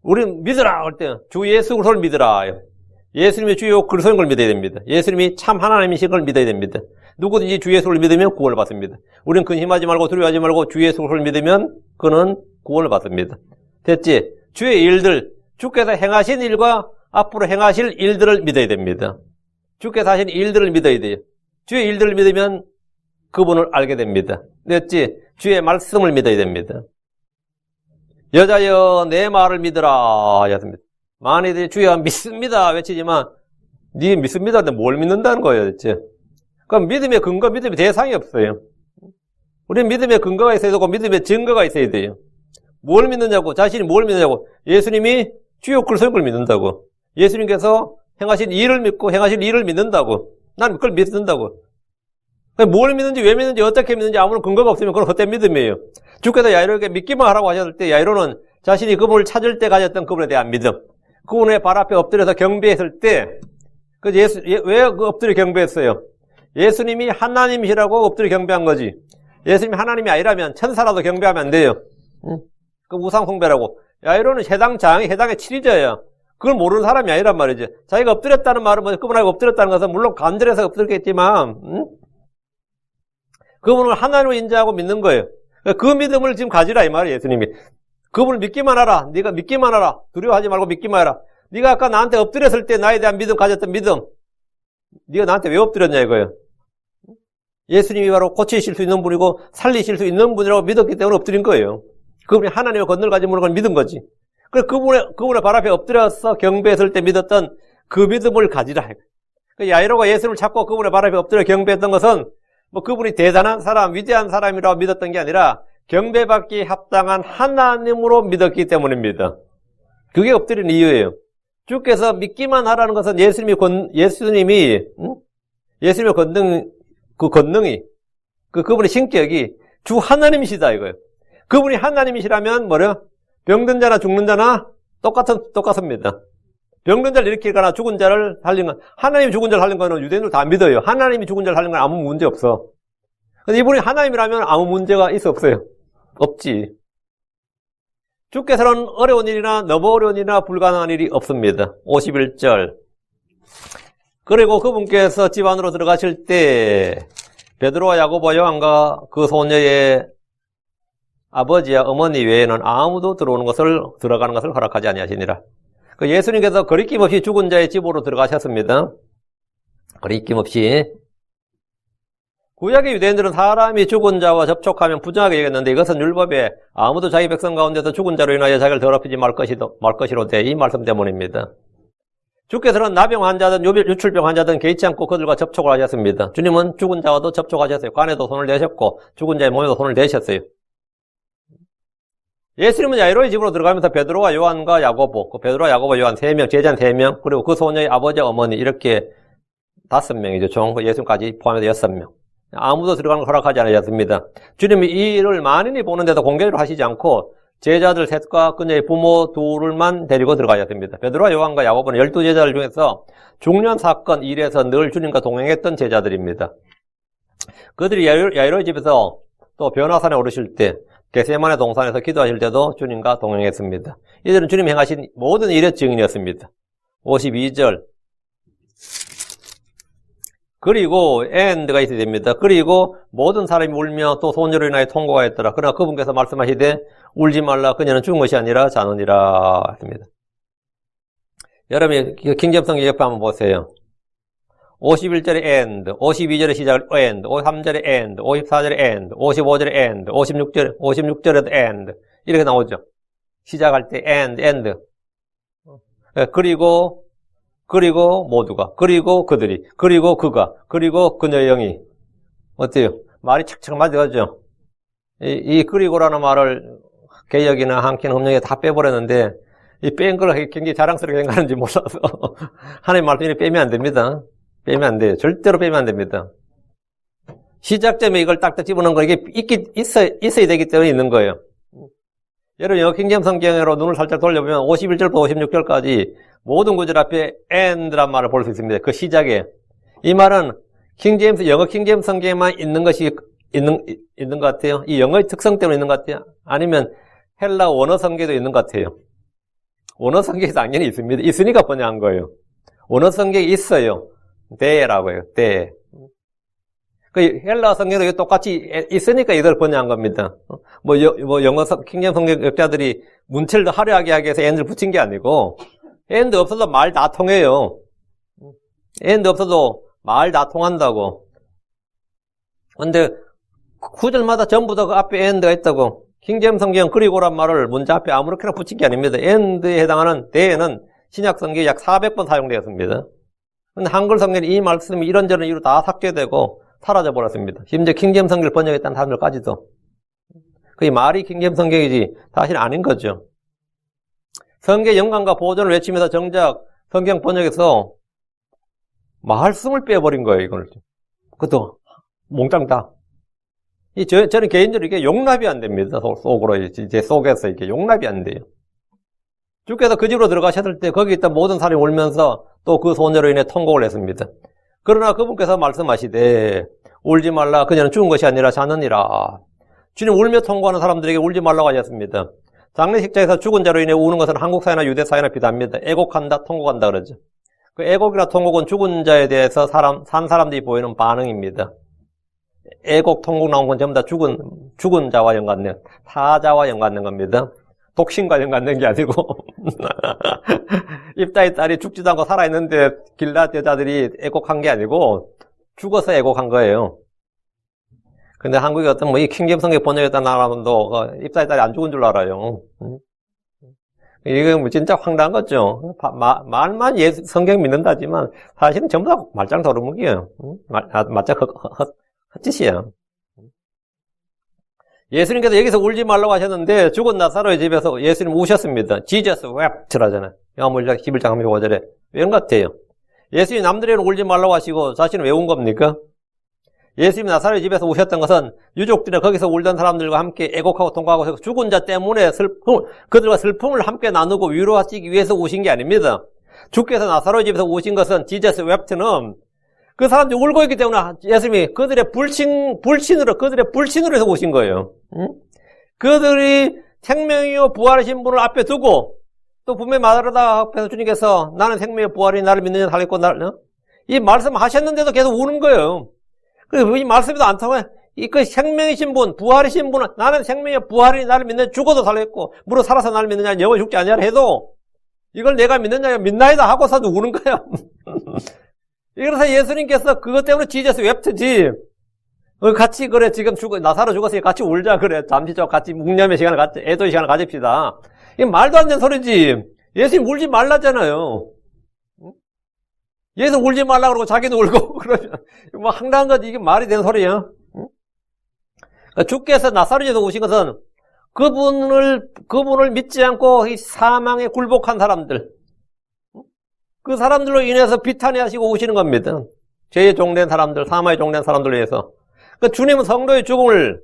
우리는 믿으라 할 때 주 예수 그리스도를 믿으라. 예수님이 주요 그리스도인 걸 믿어야 됩니다. 예수님이 참 하나님이신 걸 믿어야 됩니다. 누구든지 주 예수를 믿으면 구원을 받습니다. 우리는 근심하지 말고 두려워하지 말고 주 예수 그리스도를 믿으면 그는 구원을 받습니다. 됐지? 주의 일들, 주께서 행하신 일과 앞으로 행하실 일들을 믿어야 됩니다. 주께서 하신 일들을 믿어야 돼요. 주의 일들을 믿으면 그분을 알게 됩니다. 됐지? 주의 말씀을 믿어야 됩니다. 여자여 내 말을 믿으라 하셨습니다. 많이들 주여 믿습니다 외치지만 네 믿습니다 근데 뭘 믿는다는 거예요 대체. 그럼 믿음의 근거, 믿음의 대상이 없어요. 우리는 믿음의 근거가 있어야 되고 믿음의 증거가 있어야 돼요. 뭘 믿느냐고, 자신이 뭘 믿느냐고. 예수님이 주요 그리스도인 걸 믿는다고. 예수님께서 행하신 일을 믿고 행하신 일을 믿는다고. 난 그걸 믿는다고. 뭘 믿는지 왜 믿는지 어떻게 믿는지 아무런 근거가 없으면 그건 헛된 믿음이에요. 주께서 야이로에게 믿기만 하라고 하셨을 때 야이로는 자신이 그분을 찾을 때 가졌던 그분에 대한 믿음, 그분의 발 앞에 엎드려서 경배했을 때 왜 엎드려 경배했어요? 예수님이 하나님이시라고 엎드려 경배한 거지. 예수님이 하나님이 아니라면 천사라도 경배하면 안 돼요. 그 우상 숭배라고. 야이로는 해당의 7위자야. 그걸 모르는 사람이 아니란 말이지. 자기가 엎드렸다는 말은 뭐 그분하고 엎드렸다는 것은 물론 간절해서 엎드렸겠지만 그분을 하나님으로 인정하고 믿는 거예요. 그 믿음을 지금 가지라 이 말이에요. 예수님이. 그분을 믿기만 하라. 네가 믿기만 하라. 두려워하지 말고 믿기만 하라. 네가 아까 나한테 엎드렸을 때 나에 대한 믿음 가졌던 믿음. 네가 나한테 왜 엎드렸냐 이거예요. 예수님이 바로 고치실 수 있는 분이고 살리실 수 있는 분이라고 믿었기 때문에 엎드린 거예요. 그분이 하나님의 권능을 가진 분을 믿은 거지. 그래서 그분의 발 앞에 엎드려서 경배했을 때 믿었던 그 믿음을 가지라. 야이로가 예수님을 찾고 그분의 발 앞에 엎드려 경배했던 것은 뭐 그분이 대단한 사람, 위대한 사람이라고 믿었던 게 아니라 경배받기 합당한 하나님으로 믿었기 때문입니다. 그게 엎드린 이유예요. 주께서 믿기만 하라는 것은 예수님의 권능이, 그분의 신격이 주 하나님이시다 이거예요. 그분이 하나님이시라면 병든 자나 죽는 자나 똑같습니다. 병든 자를 일으키거나 죽은 자를 살린 건, 하나님이 죽은 자를 살린 거는 유대인들 다 믿어요. 하나님이 죽은 자를 살린 건 아무 문제 없어. 근데 이분이 하나님이라면 아무 문제가 없어요. 없지. 주께서는 어려운 일이나 너무 어려운 일이나 불가능한 일이 없습니다. 51절. 그리고 그분께서 집 안으로 들어가실 때 베드로와 야고보와 요한과 그 소녀의 아버지와 어머니 외에는 아무도 들어가는 것을 허락하지 아니하시니라. 예수님께서 거리낌 없이 죽은 자의 집으로 들어가셨습니다. 거리낌 없이. 구약의 유대인들은 사람이 죽은 자와 접촉하면 부정하게 여겼는데 이것은 율법에 아무도 자기 백성 가운데서 죽은 자로 인하여 자기를 더럽히지 말 것이로되 이 말씀 때문입니다. 주께서는 나병 환자든 유출병 환자든 개의치 않고 그들과 접촉을 하셨습니다. 주님은 죽은 자와도 접촉하셨어요. 관에도 손을 대셨고 죽은 자의 몸에도 손을 대셨어요. 예수님은 야이로의 집으로 들어가면서 베드로와 요한과 야고보, 베드로와 야고보, 요한 3명, 제자는 3명, 그리고 그 소녀의 아버지, 어머니 이렇게 5명이죠. 총 예수님까지 포함해서 6명. 아무도 들어가는 걸 허락하지 않으셨습니다. 주님이 이 일을 만인이 보는데도 공개로 하시지 않고 제자들 셋과 그녀의 부모 둘만 데리고 들어가셨습니다. 베드로와 요한과 야고보는 12제자들 중에서 중요한 사건, 일에서 늘 주님과 동행했던 제자들입니다. 그들이 야이로의 집에서 또 변화산에 오르실 때 겟세마네 동산에서 기도하실 때도 주님과 동행했습니다. 이들은 주님이 행하신 모든 일의 증인이었습니다. 52절. 그리고 and가 있어야 됩니다. 그리고 모든 사람이 울며 또 소녀로 인하여 통곡하였더라. 그러나 그분께서 말씀하시되 울지 말라. 그녀는 죽은 것이 아니라 자느니라 했습니다. 여러분이 킹잼성 옆에 한번 보세요. 51절에 and, 52절에 시작을 and, 53절에 and, 54절에 and, 55절에 and, 56절에도 and 이렇게 나오죠. 시작할 때 and. 그리고 모두가, 그리고 그들이, 그리고 그가, 그리고 그녀의 영이. 어때요? 말이 착착 맞아가죠? 이 그리고라는 말을 개역이나 한킨 흠령에 다 빼버렸는데 이 뺀 걸 굉장히 자랑스럽게 생각하는지 몰라서 하나님 말씀이 빼면 안 됩니다. 빼면 안 돼요. 절대로 빼면 안 됩니다. 시작점에 이걸 딱딱 집어넣은 거 이게 있어야 되기 때문에 있는 거예요. 여러분 영어 킹잼 성경으로 눈을 살짝 돌려보면 51절부터 56절까지 모든 구절 앞에 and란 말을 볼 수 있습니다. 그 시작에. 이 말은 영어 킹잼 성경에만 있는 것이 있는 것 같아요. 이 영어의 특성 때문에 있는 것 같아요. 아니면 헬라 원어 성경에도 있는 것 같아요. 원어 성경이 당연히 있습니다. 있으니까 번역한 거예요. 원어 성경이 있어요. 대라고 해요. 대. 그 헬라 성경도 똑같이 있으니까 이걸 번역한 겁니다. 영어 킹제임스 성경 역자들이 문체를 더 화려하게 하기 위해서 and를 붙인 게 아니고 and 없어도 말 다 통해요. and 없어도 말 다 통한다고. 근데 구절마다 전부 다 그 앞에 and가 있다고. 킹제임스 성경 그리고란 말을 문자 앞에 아무렇게나 붙인 게 아닙니다. and에 해당하는 대는 신약 성경에 약 400번 사용되었습니다. 근데 한글 성경에 이 말씀이 이런저런 이유로 다 삭제되고 사라져 버렸습니다. 심지어 킹제임스 성경을 번역했다는 사람들까지도. 그 말이 킹제임스 성경이지 사실 아닌 거죠. 성경의 영광과 보존을 외치면서 정작 성경 번역에서 말씀을 빼버린 거예요, 이걸. 그것도 몽땅 다. 저는 개인적으로 이게 용납이 안 됩니다. 속으로, 제 속에서 이게 용납이 안 돼요. 주께서 그 집으로 들어가셨을 때 거기 있던 모든 사람이 울면서 또 그 소녀로 인해 통곡을 했습니다. 그러나 그분께서 말씀하시되 울지 말라 그녀는 죽은 것이 아니라 자느니라. 주님 울며 통곡하는 사람들에게 울지 말라고 하셨습니다. 장례식장에서 죽은 자로 인해 우는 것은 한국 사회나 유대 사회나 비슷합니다. 애곡한다, 통곡한다 그러죠. 그 애곡이나 통곡은 죽은 자에 대해서 산 사람들이 보이는 반응입니다. 애곡, 통곡 나온 건 전부 다 죽은 자와 연관된, 사자와 연관된 겁니다. 독신과 연관된 게 아니고 입다의 딸이 죽지도 않고 살아있는데 길앗 여자들이 애곡한 게 아니고 죽어서 애곡한 거예요. 근데 한국에 어떤 이 킹제임스 성경 번역했다는 사람도 입다의 딸이 안 죽은 줄 알아요. 이건 진짜 황당한 거죠. 말만 성경 믿는다지만 사실은 전부 다 말짱 도루묵이에요. 말짱 헛짓이에요. 예수님께서 여기서 울지 말라고 하셨는데 죽은 나사로의 집에서 예수님 우셨습니다. Jesus wept라잖아요. 요한복음 11장 35절에. 왜 그런 것 같아요? 예수님 남들에게는 울지 말라고 하시고 자신은 왜 운 겁니까? 예수님 나사로의 집에서 우셨던 것은 유족들이 거기서 울던 사람들과 함께 애곡하고 통곡하고 죽은 자 때문에 그들과 슬픔을 함께 나누고 위로하시기 위해서 우신 게 아닙니다. 주께서 나사로의 집에서 우신 것은 Jesus wept는 그 사람들이 울고 있기 때문에 예수님이 그들의 불신으로 해서 오신 거예요. 응? 그들이 생명이요 부활하신 분을 앞에 두고 또 분명히 말하다 앞에서 주님께서 나는 생명이요 부활이 나를 믿는 자 살겠고 이 말씀 하셨는데도 계속 우는 거예요. 그래서 이 말씀에도 안 통해. 그 생명이신 분, 부활이신 분은 나는 생명이요 부활이 나를 믿는 자 죽어도 살겠고 무릇 살아서 나를 믿는 자는 영원히 죽지 아니하라 해도 이걸 내가 믿는 자가 믿나이다 하고서도 우는 거야. 그래서 예수님께서 그것 때문에 지저스 웹트지. 같이 그래 지금 나사로 죽었으니 같이 울자 그래. 잠시 좀 같이 묵념의 시간을 애도의 시간을 가집시다. 이게 말도 안 되는 소리지. 예수님 울지 말라잖아요. 예수 울지 말라 그러고 자기도 울고 그러면 뭐 황당한 거지. 이게 말이 되는 소리야. 주께서 나사로에서 오신 것은 그분을 믿지 않고 이 사망에 굴복한 사람들. 그 사람들로 인해서 비탄해하시고 오시는 겁니다. 죄에 종된 사람들, 사마에 종된 사람들을 위해서. 그러니까 주님은 성도의 죽음을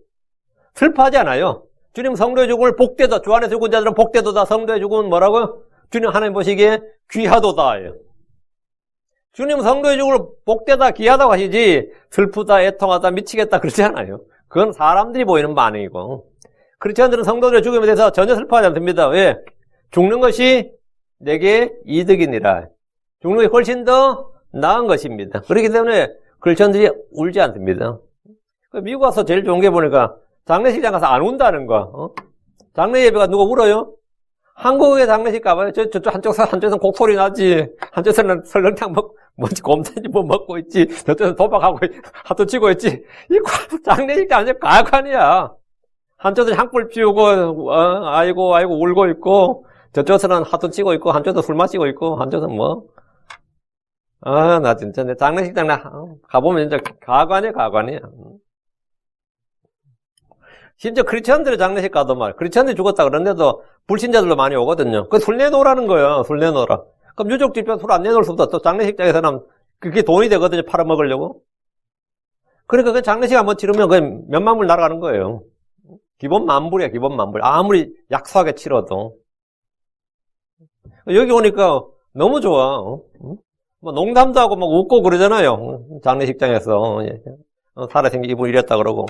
슬퍼하지 않아요. 주님 성도의 죽음을 복되다. 주 안에 죽은 자들은 복되도다. 성도의 죽음은 뭐라고요? 주님 하나님 보시기에 귀하도다예요. 주님 성도의 죽음을 복되다, 귀하다고 하시지 슬프다, 애통하다, 미치겠다 그러지 않아요. 그건 사람들이 보이는 반응이고. 크리스천들은 성도들의 죽음에 대해서 전혀 슬퍼하지 않습니다. 왜? 죽는 것이 내게 이득이니라. 죽는 게 훨씬 더 나은 것입니다. 그렇기 때문에 크리스천들이 울지 않습니다. 미국 와서 제일 좋은 게 보니까 장례식장 가서 안 운다는 거. 장례 예배가 누가 울어요? 한국의 장례식 가봐요. 저쪽 한쪽에서는 곡소리 나지. 한쪽에서는 설렁탕 먹고, 곰탕지 뭐 먹고 있지. 저쪽에서는 도박하고, 하도 치고 있지. 이 장례식장 완전 가관이야. 한쪽에서는 향불 피우고, 아이고, 울고 있고, 저쪽에서는 하도 치고 있고, 한쪽에서 술 마시고 있고, 한쪽에서는 뭐. 나 진짜, 내 장례식장 가보면 진짜 가관이야. 심지어 크리스천들의 장례식 가도 크리스천들이 죽었다 그러는데도 불신자들도 많이 오거든요. 술 내놓으라는 거예요. 술 내놓으라. 그럼 유족들 술 안 내놓을 수도 또 장례식장에서는 그게 돈이 되거든요. 팔아먹으려고. 그러니까 그 장례식 한번 치르면 그 몇만 불 날아가는 거예요. 기본 만불이야, 기본 만불. 아무리 약소하게 치러도. 여기 오니까 너무 좋아. 뭐 농담도 하고 막 웃고 그러잖아요. 장례식장에서. 살아생기 이분 이랬다 그러고.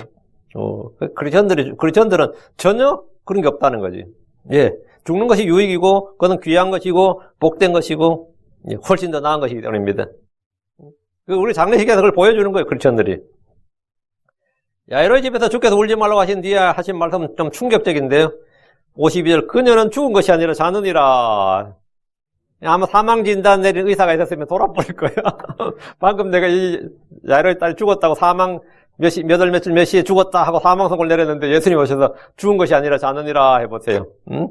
크리스천들은 전혀 그런 게 없다는 거지. 예. 죽는 것이 유익이고, 그것은 귀한 것이고, 복된 것이고, 훨씬 더 나은 것이기 때문입니다. 우리 장례식에서 그걸 보여주는 거예요, 크리스천들이. 야이로의 집에서 주께서 울지 말라고 하신 뒤에 하신 말씀은 좀 충격적인데요. 52절, 그녀는 죽은 것이 아니라 자느니라. 아마 사망진단 내린 의사가 있었으면 돌아버릴 거야. 방금 내가 이 야이로의 딸이 죽었다고 몇 월 며칠 몇 시에 죽었다 하고 사망선고를 내렸는데 예수님 오셔서 죽은 것이 아니라 자느니라 해보세요. 응?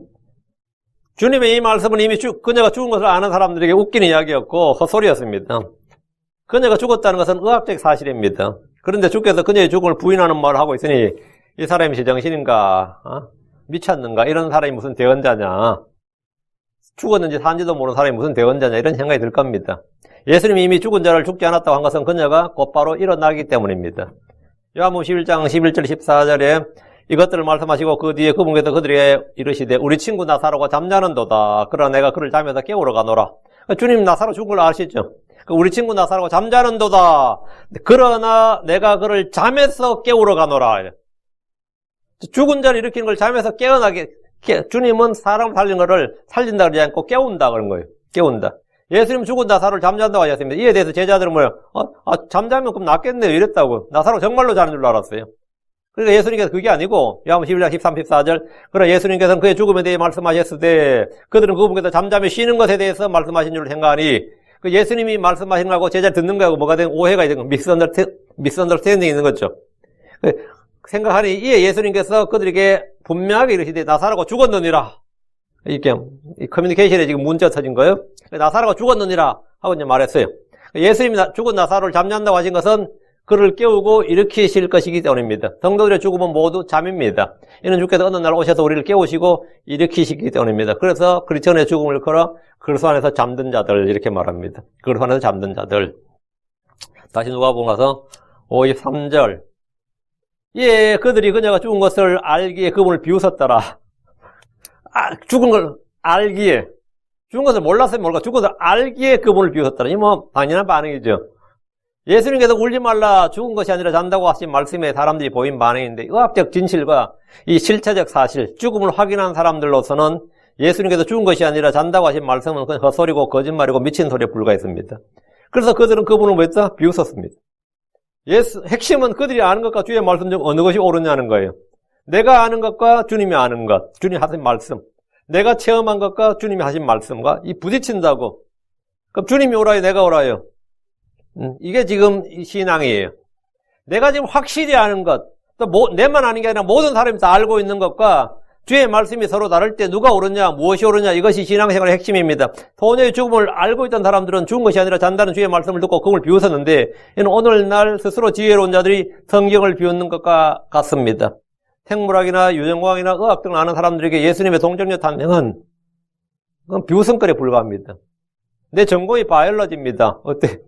주님의 이 말씀은 이미 그녀가 죽은 것을 아는 사람들에게 웃기는 이야기였고 헛소리였습니다. 그녀가 죽었다는 것은 의학적 사실입니다. 그런데 주께서 그녀의 죽음을 부인하는 말을 하고 있으니 이 사람이 제정신인가? 미쳤는가? 이런 사람이 무슨 대언자냐? 죽었는지 산지도 모르는 사람이 무슨 대언자냐? 이런 생각이 들 겁니다. 예수님이 이미 죽은 자를 죽지 않았다고 한 것은 그녀가 곧바로 일어나기 때문입니다. 요한복음 11장 11절 14절에 이것들을 말씀하시고 그 뒤에 그분께서 그들에게 이르시되 우리 친구 나사로가 잠자는도다. 그러나 내가 그를 잠에서 깨우러 가노라. 주님 나사로 죽은 걸 아시죠? 우리 친구 나사로가 잠자는도다. 그러나 내가 그를 잠에서 깨우러 가노라. 죽은 자를 일으키는 걸 잠에서 깨어나게, 주님은 사람 살린 거를 살린다 그러지 않고 깨운다 그런 거예요. 깨운다. 예수님 죽은 나사로를 잠잔다고 하셨습니다. 이에 대해서 제자들은 뭐예요? 잠자면 그럼 낫겠네요. 이랬다고. 나사로 정말로 자는 줄 알았어요. 그러니까 예수님께서 그게 아니고, 요한복음 11장 13, 14절. 그러나 예수님께서는 그의 죽음에 대해 말씀하셨을 때, 그들은 그분께서 잠잠히 쉬는 것에 대해서 말씀하신 줄 생각하니, 그 예수님이 말씀하신 거하고 제자 듣는 거하고 뭐가 된 오해가 있는 거, 미스언더스탠딩이 있는 거죠. 생각하니 이에 예수님께서 그들에게 분명하게 이르시되 나사로가 죽었느니라. 이렇게 커뮤니케이션에 지금 문제가 터진 거예요. 나사로가 죽었느니라 하고 이제 말했어요. 예수님이 죽은 나사로를 잠잔다고 하신 것은 그를 깨우고 일으키실 것이기 때문입니다. 성도들의 죽음은 모두 잠입니다. 이는 주께서 어느 날 오셔서 우리를 깨우시고 일으키시기 때문입니다. 그래서 그리스도의 죽음을 걸어 그리스도 안에서 잠든 자들 이렇게 말합니다. 그리스도 안에서 잠든 자들. 다시 누가복음 가서 53절. 예, 그들이 그녀가 죽은 것을 알기에 그분을 비웃었더라. 죽은 걸 알기에. 죽은 것을 몰랐으면 모르고 죽은 것을 알기에 그분을 비웃었더라. 이 뭐 당연한 반응이죠. 예수님께서 울지 말라 죽은 것이 아니라 잔다고 하신 말씀에 사람들이 보인 반응인데 의학적 진실과 이 실체적 사실, 죽음을 확인한 사람들로서는 예수님께서 죽은 것이 아니라 잔다고 하신 말씀은 그냥 헛소리고 거짓말이고 미친 소리에 불과했습니다. 그래서 그들은 그분을 왜 했다? 비웃었습니다. 핵심은 그들이 아는 것과 주의 말씀 중 어느 것이 옳으냐는 거예요. 내가 아는 것과 주님이 아는 것, 주님이 하신 말씀, 내가 체험한 것과 주님이 하신 말씀과 이 부딪힌다고. 그럼 주님이 오라요, 내가 오라요? 이게 지금 신앙이에요. 내가 지금 확실히 아는 것, 또 내만 아는 게 아니라 모든 사람이 다 알고 있는 것과 주의 말씀이 서로 다를 때 누가 옳으냐, 무엇이 옳으냐, 이것이 신앙생활의 핵심입니다. 소녀의 죽음을 알고 있던 사람들은 죽은 것이 아니라 잔다는 주의 말씀을 듣고 그걸 비웃었는데, 이는 오늘날 스스로 지혜로운 자들이 성경을 비웃는 것과 같습니다. 생물학이나 유전공학이나 의학 등을 아는 사람들에게 예수님의 동정녀 탄생은 그건 비웃음거리에 불과합니다. 내 전공이 바이올로지입니다. 어때?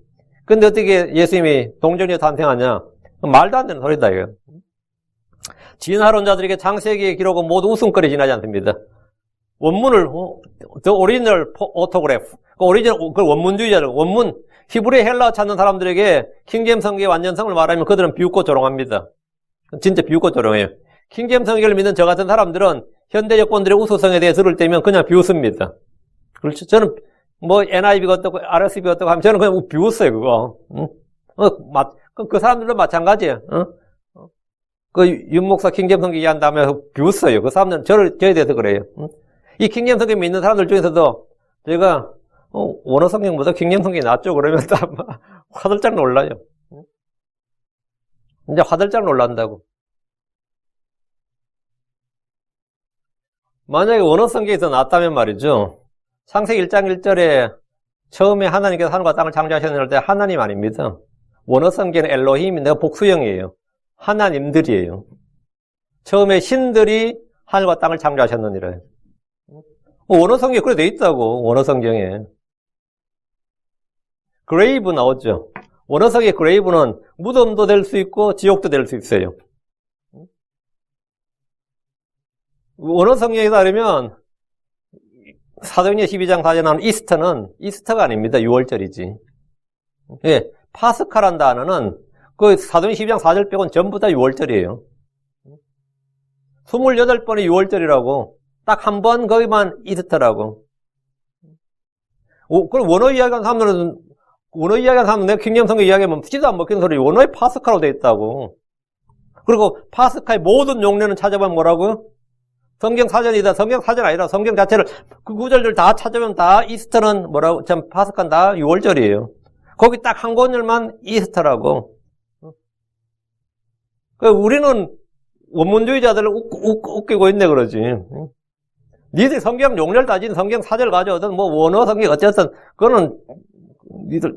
근데 어떻게 예수님이 동정녀 탄생하냐? 말도 안 되는 소리다, 이거. 진화론자들에게 창세기의 기록은 모두 웃음거리 지나지 않습니다. 원문을, The Original Autograph. 그 원문주의자들, 원문, 히브리 헬라어 찾는 사람들에게 킹제임스 성경의 완전성을 말하면 그들은 비웃고 조롱합니다. 진짜 비웃고 조롱해요. 킹제임스 성경을 믿는 저 같은 사람들은 현대 여권들의 우수성에 대해 들을 때면 그냥 비웃습니다. 그렇죠? 저는 뭐 NIV가 어떻고 RSV가 어떻고 하면 저는 그냥 비웃어요, 그거. 그 사람들도 마찬가지예요. 그 윤목사 킹제임스 성경 얘기한 다음에 비웃어요. 그 사람들은 저에 대해서 그래요. 이 킹제임스 성경 믿는 사람들 중에서도 제가 원어 성경보다 킹제임스 성경이 낫죠? 그러면 다 화들짝 놀라요. 이제 화들짝 놀란다고. 만약에 원어 성경이 더 낫다면 말이죠. 창세기 1장 1절에 처음에 하나님께서 하늘과 땅을 창조하셨을 때 하나님 아닙니다. 원어 성경은 엘로힘인데 복수형이에요. 하나님들이에요. 처음에 신들이 하늘과 땅을 창조하셨느니라. 원어 성경에 그래 돼 있다고. 원어 성경에. 그레이브 나오죠. 원어 성경의 그레이브는 무덤도 될 수 있고 지옥도 될 수 있어요. 원어 성경에 따르면 사도행전 12장 4절에 나오는 이스터가 아닙니다. 6월절이지. 예, 파스카란 단어는 그 사도행전 12장 4절 빼고는 전부 다 6월절이에요. 28번이 6월절이라고. 딱 한 번 거기만 있었더라고. 그럼 원어 이야기하는 사람들은, 원어 이야기하는 사람은 내가 킹제임스 성경 이야기하면 푸지도 안 먹히는 소리, 원어의 파스카로 되어 있다고. 그리고 파스카의 모든 용례는 찾아보면 뭐라고요? 성경 사전이다. 성경 사전 아니라 성경 자체를, 그 구절들 다 찾아보면 다 이스터는 뭐라고, 참, 파스카는 다 6월절이에요. 거기 딱 한 구절만 이스터라고. 우리는 원문주의자들을 웃기고 있네, 그러지. 니들 성경 용례를 따지는 성경 사절 가져오든, 뭐, 원어 성경 어쨌든, 그거는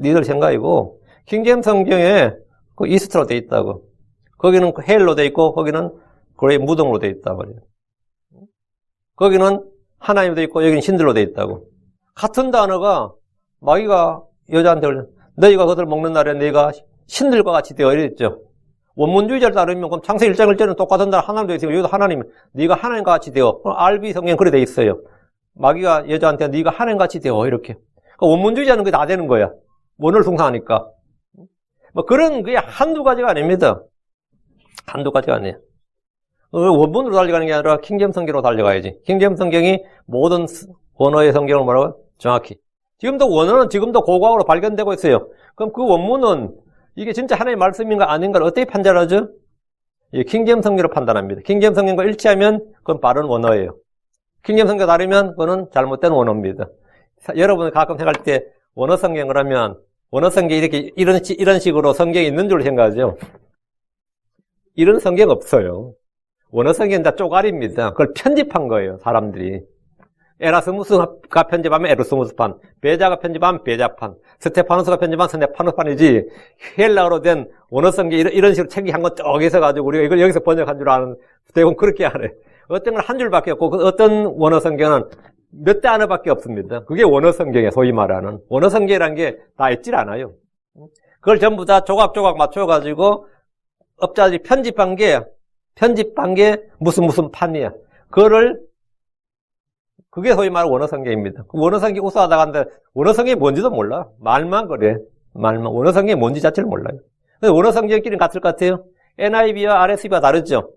니들 생각이고, 킹제임스 성경에 그 이스트로 돼 있다고. 거기는 헬로 돼 있고, 거기는 그레이 무덤으로 돼 있다고 그래요. 거기는 하나님도 있고, 여기는 신들로 돼 있다고. 같은 단어가, 마귀가 여자한테 너희가 그것을 먹는 날에 너희가 신들과 같이 되어 이랬죠. 원문주의자를 따르면 그럼 창세기 1장 1절은 똑같은 날 하나님도 있으면 여기도 하나님, 네가 하나님과 같이 되어. RB 성경 그래 돼 있어요. 마귀가 여자한테 네가 하나님과 같이 되어 이렇게. 그러니까 원문주의자는 그게 다 되는 거야. 원어를 숭상하니까. 뭐 그런 그게 한두 가지가 아닙니다. 한두 가지가 아니에요. 원문으로 달려가는 게 아니라 킹제임스 성경으로 달려가야지. 킹제임스 성경이 모든 원어의 성경을 뭐라고? 정확히. 지금도 원어는 지금도 고고학으로 발견되고 있어요. 그럼 그 원문은 이게 진짜 하나님의 말씀인가 아닌가를 어떻게 판단하죠? 킹제임스 성경으로 판단합니다. 킹제임스 성경과 일치하면 그건 바른 원어예요. 킹제임스 성경 다르면 그거는 잘못된 원어입니다. 여러분 가끔 생각할 때 원어 성경을 하면 원어 성경이 이렇게 이런 식으로 성경이 있는 줄 생각하죠. 이런 성경 없어요. 원어 성경은 다 쪼가리입니다. 그걸 편집한 거예요, 사람들이. 에라스무스가 편집하면 에라스무스판, 베자가 편집하면 베자판, 스테파노스가 편집하면 스테파노스판이지, 헬라어로 된 원어 성경 이런 식으로 책이 한 권 쭉 있어가지고 우리가 이걸 여기서 번역한 줄 아는, 대부분 그렇게 안 해. 어떤 건 한 줄밖에 없고, 어떤 원어 성경은 몇 대 단어밖에 없습니다. 그게 원어 성경이에요, 소위 말하는. 원어 성경이라는 게 다 있질 않아요. 그걸 전부 다 조각조각 맞춰가지고, 업자들이 편집한 게 무슨 판이야. 그게 소위 말하는 원어 성경입니다. 원어 성경 우수하다고 하는데, 원어 성경이 뭔지도 몰라. 말만 그래. 말만. 원어 성경이 뭔지 자체를 몰라요. 근데 원어 성경끼리는 같을 것 같아요. NIV와 RSV가 다르죠.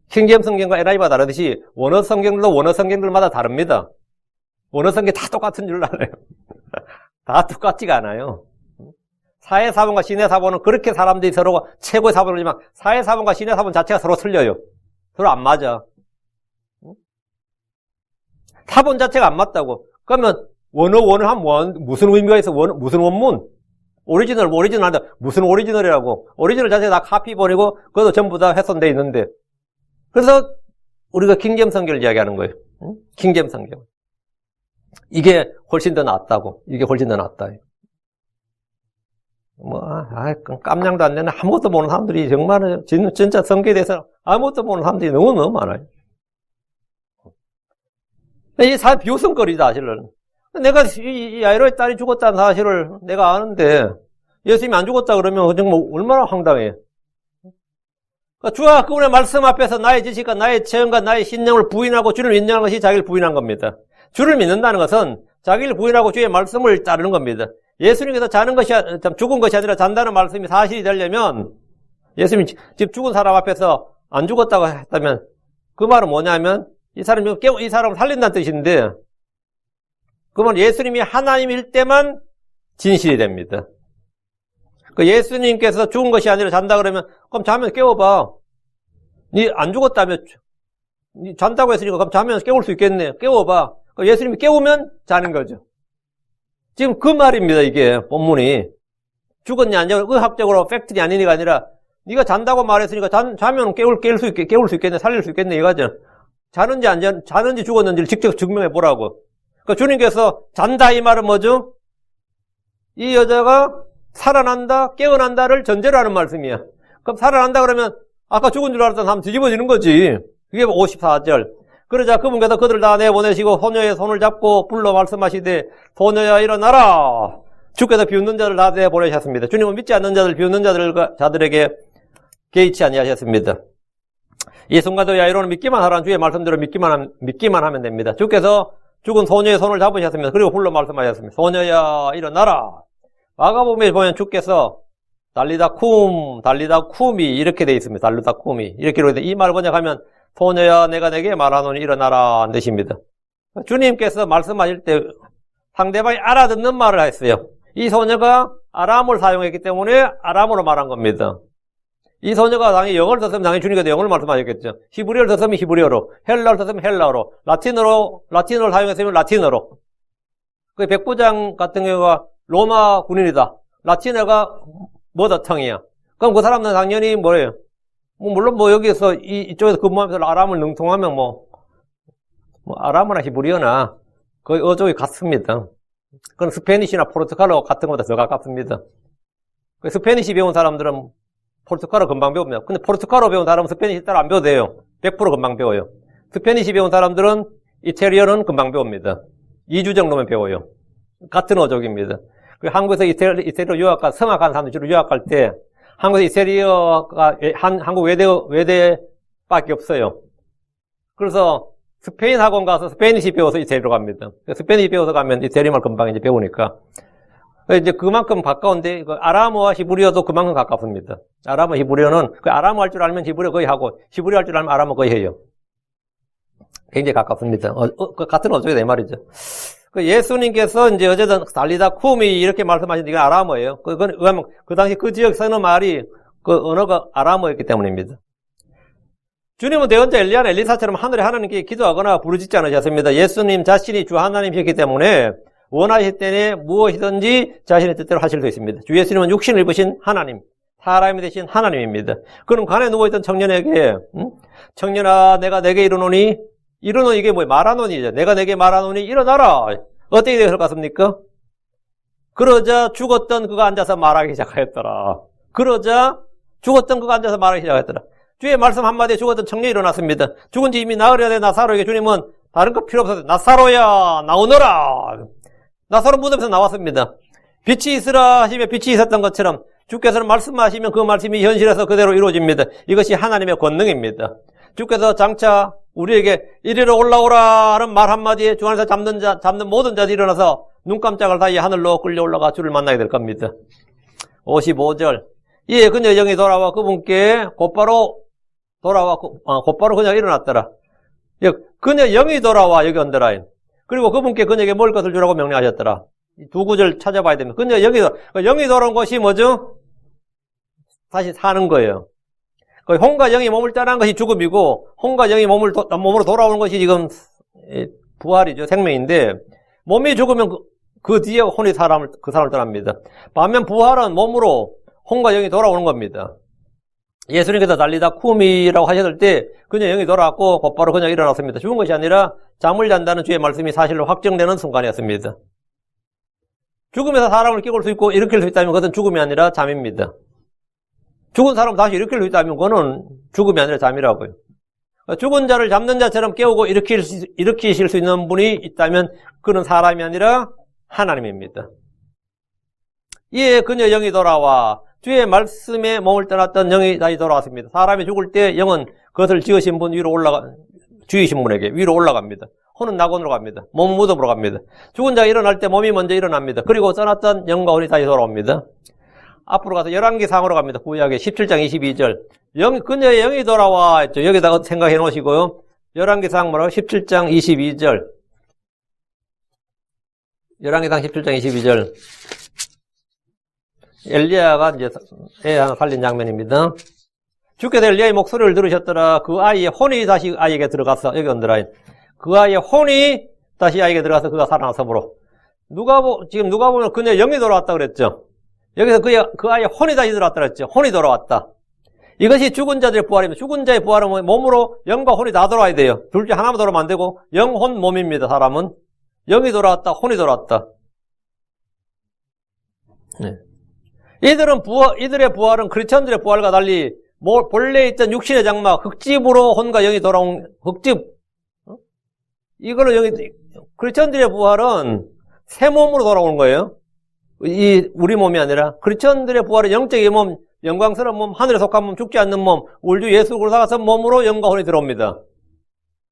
킹제임스 성경과 NIV가 다르듯이, 원어 성경들도 원어 성경들마다 다릅니다. 원어 성경 다 똑같은 줄 알아요. 다 똑같지가 않아요. 사회사본과 신해사본은 그렇게 사람들이 서로 최고의 사본을 하지만, 사회사본과 신해사본 자체가 서로 틀려요. 서로 안 맞아. 사본 자체가 안 맞다고. 그러면 원어 하면 무슨 의미가 있어? 무슨 원문? 오리지널한다. 무슨 오리지널이라고? 오리지널 자체가 다 카피본이고 그것도 전부 다 훼손되어 있는데. 그래서 우리가 킹제임스 성경을 이야기하는 거예요. 킹제임스 성경. 이게 훨씬 더 낫다고. 이게 훨씬 더 낫다. 깜냥도 안 되는 아무것도 모르는 사람들이 정말 진짜 성경에 대해서 아무것도 모르는 사람들이 너무너무 많아요. 이게 비웃음거리다, 사실은. 내가 이 야이로의 딸이 죽었다는 사실을 내가 아는데, 예수님이 안 죽었다 그러면 정말 얼마나 황당해. 주가 그분의 말씀 앞에서 나의 지식과 나의 체험과 나의 신념을 부인하고 주를 인정하는 것이 자기를 부인한 겁니다. 주를 믿는다는 것은 자기를 부인하고 주의 말씀을 따르는 겁니다. 예수님께서 죽은 것이 아니라 잔다는 말씀이 사실이 되려면, 예수님이 지금 죽은 사람 앞에서 안 죽었다고 했다면, 그 말은 뭐냐면, 이 사람을 살린다는 뜻인데, 그러면 예수님이 하나님일 때만 진실이 됩니다. 예수님께서 죽은 것이 아니라 잔다 그러면, 그럼 자면 깨워봐. 니 안 죽었다며, 니 잔다고 했으니까 그럼 자면 깨울 수 있겠네. 깨워봐. 예수님이 깨우면 자는 거죠. 지금 그 말입니다, 이게, 본문이. 죽었냐, 안 죽었냐, 의학적으로 팩트이 아니니가 아니라, 니가 잔다고 말했으니까 자면 깨울 수 있겠네, 살릴 수 있겠네, 이거죠. 자는지 죽었는지를 직접 증명해 보라고. 그러니까 주님께서 잔다 이 말은 뭐죠? 이 여자가 살아난다, 깨어난다를 전제로 하는 말씀이야. 그럼 살아난다 그러면 아까 죽은 줄 알았던 사람 뒤집어지는 거지. 그게 54절. 그러자 그분께서 그들을 다 내보내시고 소녀의 손을 잡고 불러 말씀하시되 소녀야 일어나라. 주께서 비웃는 자를 다 내보내셨습니다. 주님은 믿지 않는 자들, 비웃는 자들에게 개의치 아니하셨습니다. 이 순간도 야이로는 믿기만 하라는 주의 말씀대로 믿기만 하면 됩니다. 주께서 죽은 소녀의 손을 잡으셨습니다. 그리고 불러 말씀하셨습니다. 소녀야 일어나라. 마가복음에 보면 주께서 달리다 쿰이 이렇게 되어 있습니다. 달리다 쿰이 이렇게 되어 있는데 이 말 번역하면 소녀야 내가 내게 말하노니 일어나라 한 뜻입니다. 주님께서 말씀하실 때 상대방이 알아듣는 말을 했어요. 이 소녀가 아람어를 사용했기 때문에 아람어로 말한 겁니다. 이 소녀가 당연히 영어를 썼으면 당연히 주님께서 영어를 말씀하셨겠죠. 히브리어를 썼으면 히브리어로, 헬라어를 썼으면 헬라어로, 라틴어를 사용했으면 라틴어로. 그 백부장 같은 경우가 로마 군인이다. 라틴어가 머더텅이야. 그럼 그 사람은 당연히 뭐예요? 물론 여기서 이쪽에서 근무하면서 아람을 능통하면 아람어나 히브리어나 거의 어족이 같습니다. 그건 스페니쉬나 포르투갈어 같은 것보다 더 가깝습니다. 스페니쉬 배운 사람들은 포르투갈어 금방 배웁니다. 근데 포르투갈어 배운 사람은 스페니쉬 따로 안 배워도 돼요. 100% 금방 배워요. 스페니쉬 배운 사람들은 이태리어는 금방 배웁니다. 2주 정도면 배워요. 같은 어족입니다. 한국에서 이태리어 유학가, 성악하는 사람들 주로 유학할 때 한국에서 이태리어가 한국 외대밖에 없어요. 그래서 스페인 학원 가서 스페니쉬 배워서 이태리로 갑니다. 스페니쉬 배워서 가면 이태리말 금방 이제 배우니까. 이제 그만큼 가까운데, 아람어와 히브리어도 그만큼 가깝습니다. 아람어, 히브리어는, 아람어 할 줄 알면 히브리어 거의 하고, 히브리어 할 줄 알면 아람어 거의 해요. 굉장히 가깝습니다. 같은 어족이다, 이 말이죠. 예수님께서 이제 어제든 달리다 쿰이 이렇게 말씀하셨는데 이건 아람어예요. 왜냐면 그 당시 그 지역 쓰는 말이 그 언어가 아람어였기 때문입니다. 주님은 대언자 엘리야나 엘리사처럼 하늘에 하나님께 기도하거나 부르짖지 않으셨습니다. 예수님 자신이 주 하나님이셨기 때문에 원하실 때에 무엇이든지 자신의 뜻대로 하실 수 있습니다. 주 예수님은 육신을 입으신 하나님, 사람이 되신 하나님입니다. 그럼 관에 누워있던 청년에게 청년아 내가 내게 이르노니 이게 뭐예요? 말하노니죠. 내가 내게 말하노니 일어나라. 어떻게 될 것 같습니까? 그러자 죽었던 그가 앉아서 말하기 시작하였더라. 주의 말씀 한마디에 죽었던 청년이 일어났습니다. 죽은 지 이미 나으려야 돼. 나사로에게 주님은 다른 거 필요 없어요. 나사로야 나오너라. 나사로 무덤에서 나왔습니다. 빛이 있으라 하시며 빛이 있었던 것처럼 주께서는 말씀하시면 그 말씀이 현실에서 그대로 이루어집니다. 이것이 하나님의 권능입니다. 주께서 장차 우리에게 이리로 올라오라 하는 말 한마디에 주 안에서 잡는 모든 자들이 일어나서 눈 깜짝할 사이에 하늘로 끌려 올라가 주를 만나게 될 겁니다. 55절. 예, 그녀 영이 돌아와 그분께 곧바로 그녀가 일어났더라. 그녀 영이 돌아와 여기 언더라인. 그리고 그분께 그녀에게 먹을 것을 주라고 명령하셨더라. 두 구절 찾아봐야 됩니다. 그녀 영이 돌아온 것이 뭐죠? 다시 사는 거예요. 혼과 영이 몸을 떠난 것이 죽음이고 혼과 영이 몸으로 돌아오는 것이 지금 부활이죠. 생명인데 몸이 죽으면 그 뒤에 혼이 그 사람을 떠납니다. 반면 부활은 몸으로 혼과 영이 돌아오는 겁니다. 예수님께서 달리다 쿰이라고 하셨을 때 그녀 영이 돌아왔고 곧바로 그녀가 일어났습니다. 죽은 것이 아니라 잠을 잔다는 주의 말씀이 사실로 확정되는 순간이었습니다. 죽음에서 사람을 깨울 수 있고 일으킬 수 있다면 그것은 죽음이 아니라 잠입니다. 죽은 사람 다시 일으킬 수 있다면 그거는 죽음이 아니라 잠이라고요. 죽은 자를 잡는 자처럼 깨우고 일으키실 수 있는 분이 있다면 그는 사람이 아니라 하나님입니다. 이에 그녀 영이 돌아와 주의 말씀에 몸을 떠났던 영이 다시 돌아왔습니다. 사람이 죽을 때 영은 그것을 지으신 분 주이신 분에게 위로 올라갑니다. 혼은 낙원으로 갑니다. 몸은 무덤으로 갑니다. 죽은 자가 일어날 때 몸이 먼저 일어납니다. 그리고 떠났던 영과 혼이 다시 돌아옵니다. 앞으로 가서 열왕기상으로 갑니다. 구약의 17장 22절. 그녀의 영이 돌아와 했죠. 여기다가 생각해 놓으시고요. 열왕기상 뭐라고? 17장 22절. 열왕기상 17장 22절. 엘리야가 이제 애 하나 살린 장면입니다. 주께서 엘리야의 목소리를 들으셨더라. 그 아이의 혼이 다시 아이에게 들어가서, 여기 언더라인. 그 아이의 혼이 다시 아이에게 들어가서 그가 살아나서므로. 지금 누가 보면 그녀의 영이 돌아왔다 그랬죠. 여기서 그 아이의 혼이 다시 들어왔다 그랬죠. 혼이 돌아왔다. 이것이 죽은 자들의 부활입니다. 죽은 자의 부활은 몸으로 영과 혼이 다 돌아와야 돼요. 둘 중에 하나만 돌아오면 안 되고 영, 혼, 몸입니다. 사람은. 영이 돌아왔다. 혼이 돌아왔다. 네. 이들의 부활은 크리스천들의 부활과 달리 본래 있던 육신의 장막, 흙집으로 혼과 영이 돌아온 흙집. 이걸로 크리스천들의 부활은 새 몸으로 돌아오는 거예요. 우리 몸이 아니라 크리스천들의 부활은 영적인 몸, 영광스러운 몸, 하늘에 속한 몸, 죽지 않는 몸, 우리 주 예수 그리스도가 몸으로 영과 혼이 들어옵니다.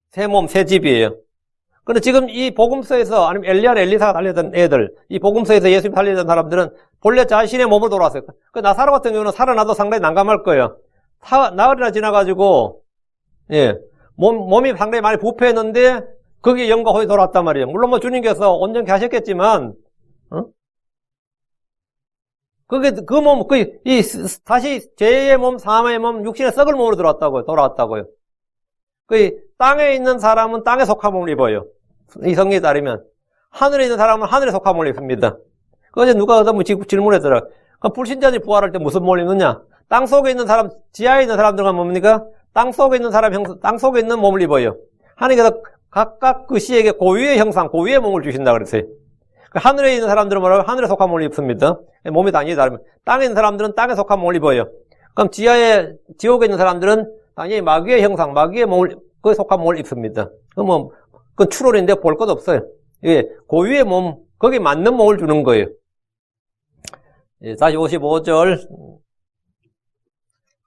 새 몸, 새 집이에요. 그런데 지금 이 복음서에서 아니면 엘리야나 엘리사가 달려던 애들, 이 복음서에서 예수님 달려던 사람들은 본래 자신의 몸으로 돌아왔어요. 그 나사로 같은 경우는 살아나도 상당히 난감할 거예요. 나흘이나 지나가지고 몸이 상당히 많이 부패했는데 거기에 영과 호이 돌아왔단 말이에요. 물론 뭐 주님께서 온전케 하셨겠지만, 그게, 다시 죄의 몸, 사망의 몸, 육신의 썩을 몸으로 돌아왔다고요. 땅에 있는 사람은 땅에 속한 몸을 입어요. 이 성경에 따르면. 하늘에 있는 사람은 하늘에 속한 몸을 입습니다. 그래서 누가 너무 질문했더라. 그럼 불신자들이 부활할 때 무슨 몸을 입느냐? 땅 속에 있는 사람, 지하에 있는 사람들은 뭡니까? 땅 속에 있는 땅 속에 있는 몸을 입어요. 하나님께서 각각 그 시에게 고유의 형상, 고유의 몸을 주신다 그랬어요. 하늘에 있는 사람들은 뭐라고? 하늘에 속한 몸을 입습니다. 몸이 당연히 다르면. 땅에 있는 사람들은 땅에 속한 몸을 입어요. 그럼 지옥에 있는 사람들은 당연히 마귀의 형상, 마귀의 몸을, 그에 속한 몸을 입습니다. 그건 추론인데 볼 것 없어요. 예, 고유의 몸, 거기에 맞는 몸을 주는 거예요. 예, 다시 55절.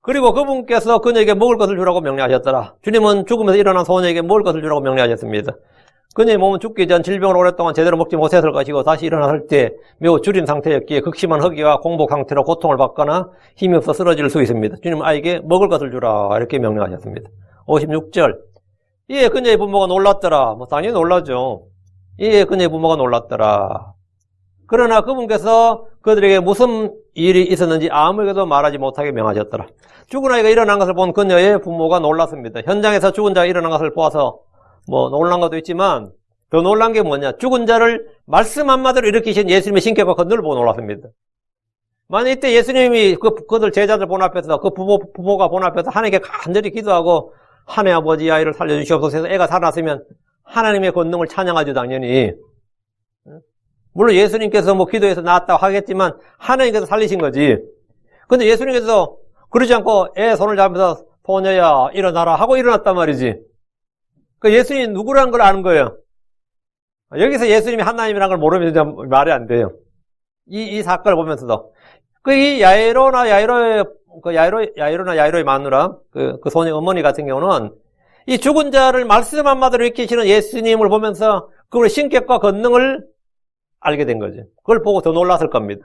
그리고 그분께서 그녀에게 먹을 것을 주라고 명령하셨더라. 주님은 죽으면서 일어난 소녀에게 먹을 것을 주라고 명령하셨습니다. 그녀의 몸은 죽기 전 질병을 오랫동안 제대로 먹지 못했을 것이고 다시 일어났을 때 매우 줄인 상태였기에 극심한 허기와 공복 상태로 고통을 받거나 힘이 없어 쓰러질 수 있습니다. 주님은 아이에게 먹을 것을 주라 이렇게 명령하셨습니다. 56절. 이에 그녀의 부모가 놀랐더라. 당연히 놀라죠. 이에 그녀의 부모가 놀랐더라. 그러나 그분께서 그들에게 무슨 일이 있었는지 아무에게도 말하지 못하게 명하셨더라. 죽은 아이가 일어난 것을 본 그녀의 부모가 놀랐습니다. 현장에서 죽은 자가 일어난 것을 보아서 놀란 것도 있지만 더 놀란 게 뭐냐? 죽은 자를 말씀 한마디로 일으키신 예수님의 신격과 건너를 보고 놀랐습니다. 만약 이때 예수님이 그들 제자들 본 앞에서 그 부모가 본 앞에서 하나님께 간절히 기도하고 하나님 아버지 아이를 살려주시옵소서 해서 애가 살았으면 하나님의 권능을 찬양하죠, 당연히. 물론 예수님께서 기도해서 나았다고 하겠지만 하나님께서 살리신 거지. 근데 예수님께서 그러지 않고 애 손을 잡으면서 소녀야 일어나라 하고 일어났단 말이지. 그 예수님이 누구라는 걸 아는 거예요. 여기서 예수님이 하나님이라는 걸 모르면 말이 안 돼요. 이 사건을 보면서도. 이 야이로의 마누라, 그 소녀 어머니 같은 경우는 이 죽은 자를 말씀 한마디로 일으키시는 예수님을 보면서 그분의 신격과 권능을 알게 된 거죠. 그걸 보고 더 놀랐을 겁니다.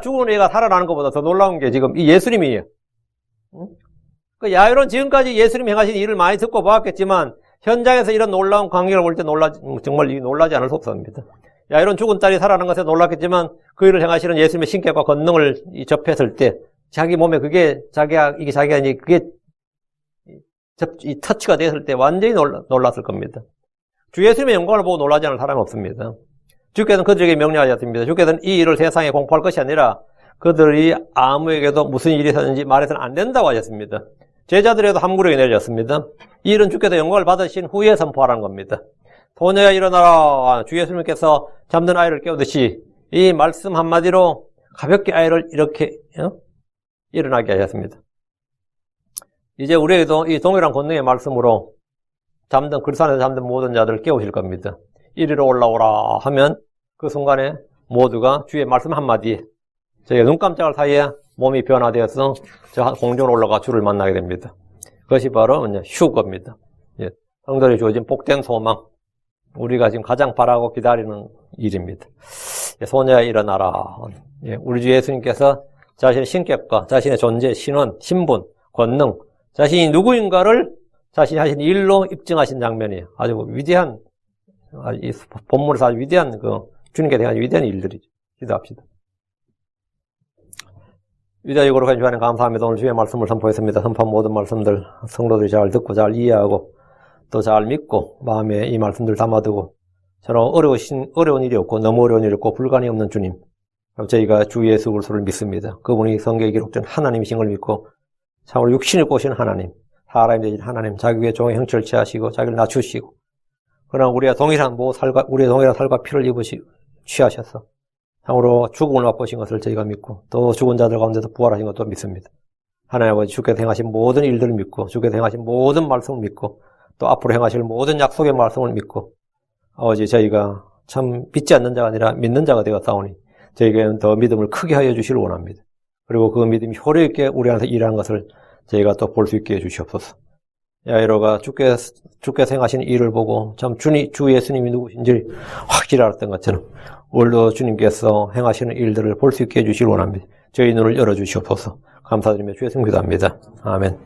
죽은 애가 살아나는 것보다 더 놀라운 게 지금 이 예수님이에요. 그 야이로는 지금까지 예수님이 행하신 일을 많이 듣고 보았겠지만 현장에서 이런 놀라운 광경을 볼 때 정말 놀라지 않을 수 없습니다. 야이로는 죽은 딸이 살아나는 것에 놀랐겠지만 그 일을 행하시는 예수님의 신격과 권능을 접했을 때 자기 몸에 그게 이 터치가 됐을 때 완전히 놀랐을 겁니다. 주 예수님의 영광을 보고 놀라지 않을 사람은 없습니다. 주께서는 그들에게 명령하셨습니다. 주께서는 이 일을 세상에 공포할 것이 아니라 그들이 아무에게도 무슨 일이 있었는지 말해서는 안 된다고 하셨습니다. 제자들에도 함구령이 내려졌습니다. 이 일은 주께서 영광을 받으신 후에 선포하라는 겁니다. 소녀야 일어나라. 주 예수님께서 잠든 아이를 깨우듯이 이 말씀 한마디로 가볍게 아이를 이렇게 일어나게 하셨습니다. 이제 우리에게도 이 동일한 권능의 말씀으로 글산에서 잠든 모든 자들을 깨우실 겁니다. 이리로 올라오라 하면 그 순간에 모두가 주의 말씀 한마디에 저희가 눈 깜짝할 사이에 몸이 변화되어서 저 공중으로 올라가 주를 만나게 됩니다. 그것이 바로 휴거입니다. 성도들이 주어진 복된 소망, 우리가 지금 가장 바라고 기다리는 일입니다. 소녀야 일어나라. 우리 주 예수님께서 자신의 신격과 자신의 존재, 신원, 신분, 권능, 자신이 누구인가를 자신이 하신 일로 입증하신 장면이에요. 아주 위대한, 이 본문에서 아주 위대한 주님께 대한 위대한 일들이죠. 기도합시다. 위대하고 거룩한 주하나님 감사합니다. 오늘 주의 말씀을 선포했습니다. 선포한 모든 말씀들 성도들이 잘 듣고 잘 이해하고 또 잘 믿고 마음에 이 말씀들 담아두고 저런 어려운 일이 없고 너무 어려운 일이 없고 불가능이 없는 주님, 저희가 주 예수 그리스도를 믿습니다. 그분이 성경에 기록된 하나님이신 걸 믿고 참으로 육신을 꼬신 하나님, 사람이 되신 하나님, 자기 위에 종의 형체를 취하시고 자기를 낮추시고 그러나 우리와 동일한 살과 피를 취하셔서 참으로 죽음을 맛보신 것을 저희가 믿고 또 죽은 자들 가운데서 부활하신 것도 믿습니다. 하나님 아버지, 주께서 행하신 모든 일들을 믿고 주께서 행하신 모든 말씀을 믿고 또 앞으로 행하실 모든 약속의 말씀을 믿고 아버지, 저희가 참 믿지 않는 자가 아니라 믿는 자가 되었사오니 저희에게는 더 믿음을 크게 하여 주시길 원합니다. 그리고 그 믿음이 효력 있게 우리 안에서 일하는 것을 저희가 또 볼 수 있게 해주시옵소서. 야이로가 주께서 행하신 일을 보고 참 주 예수님이 누구신지 확실히 알았던 것처럼 오늘도 주님께서 행하시는 일들을 볼 수 있게 해주시길 원합니다. 저희 눈을 열어주시옵소서. 감사드리며 주 예수님 기도합니다. 아멘.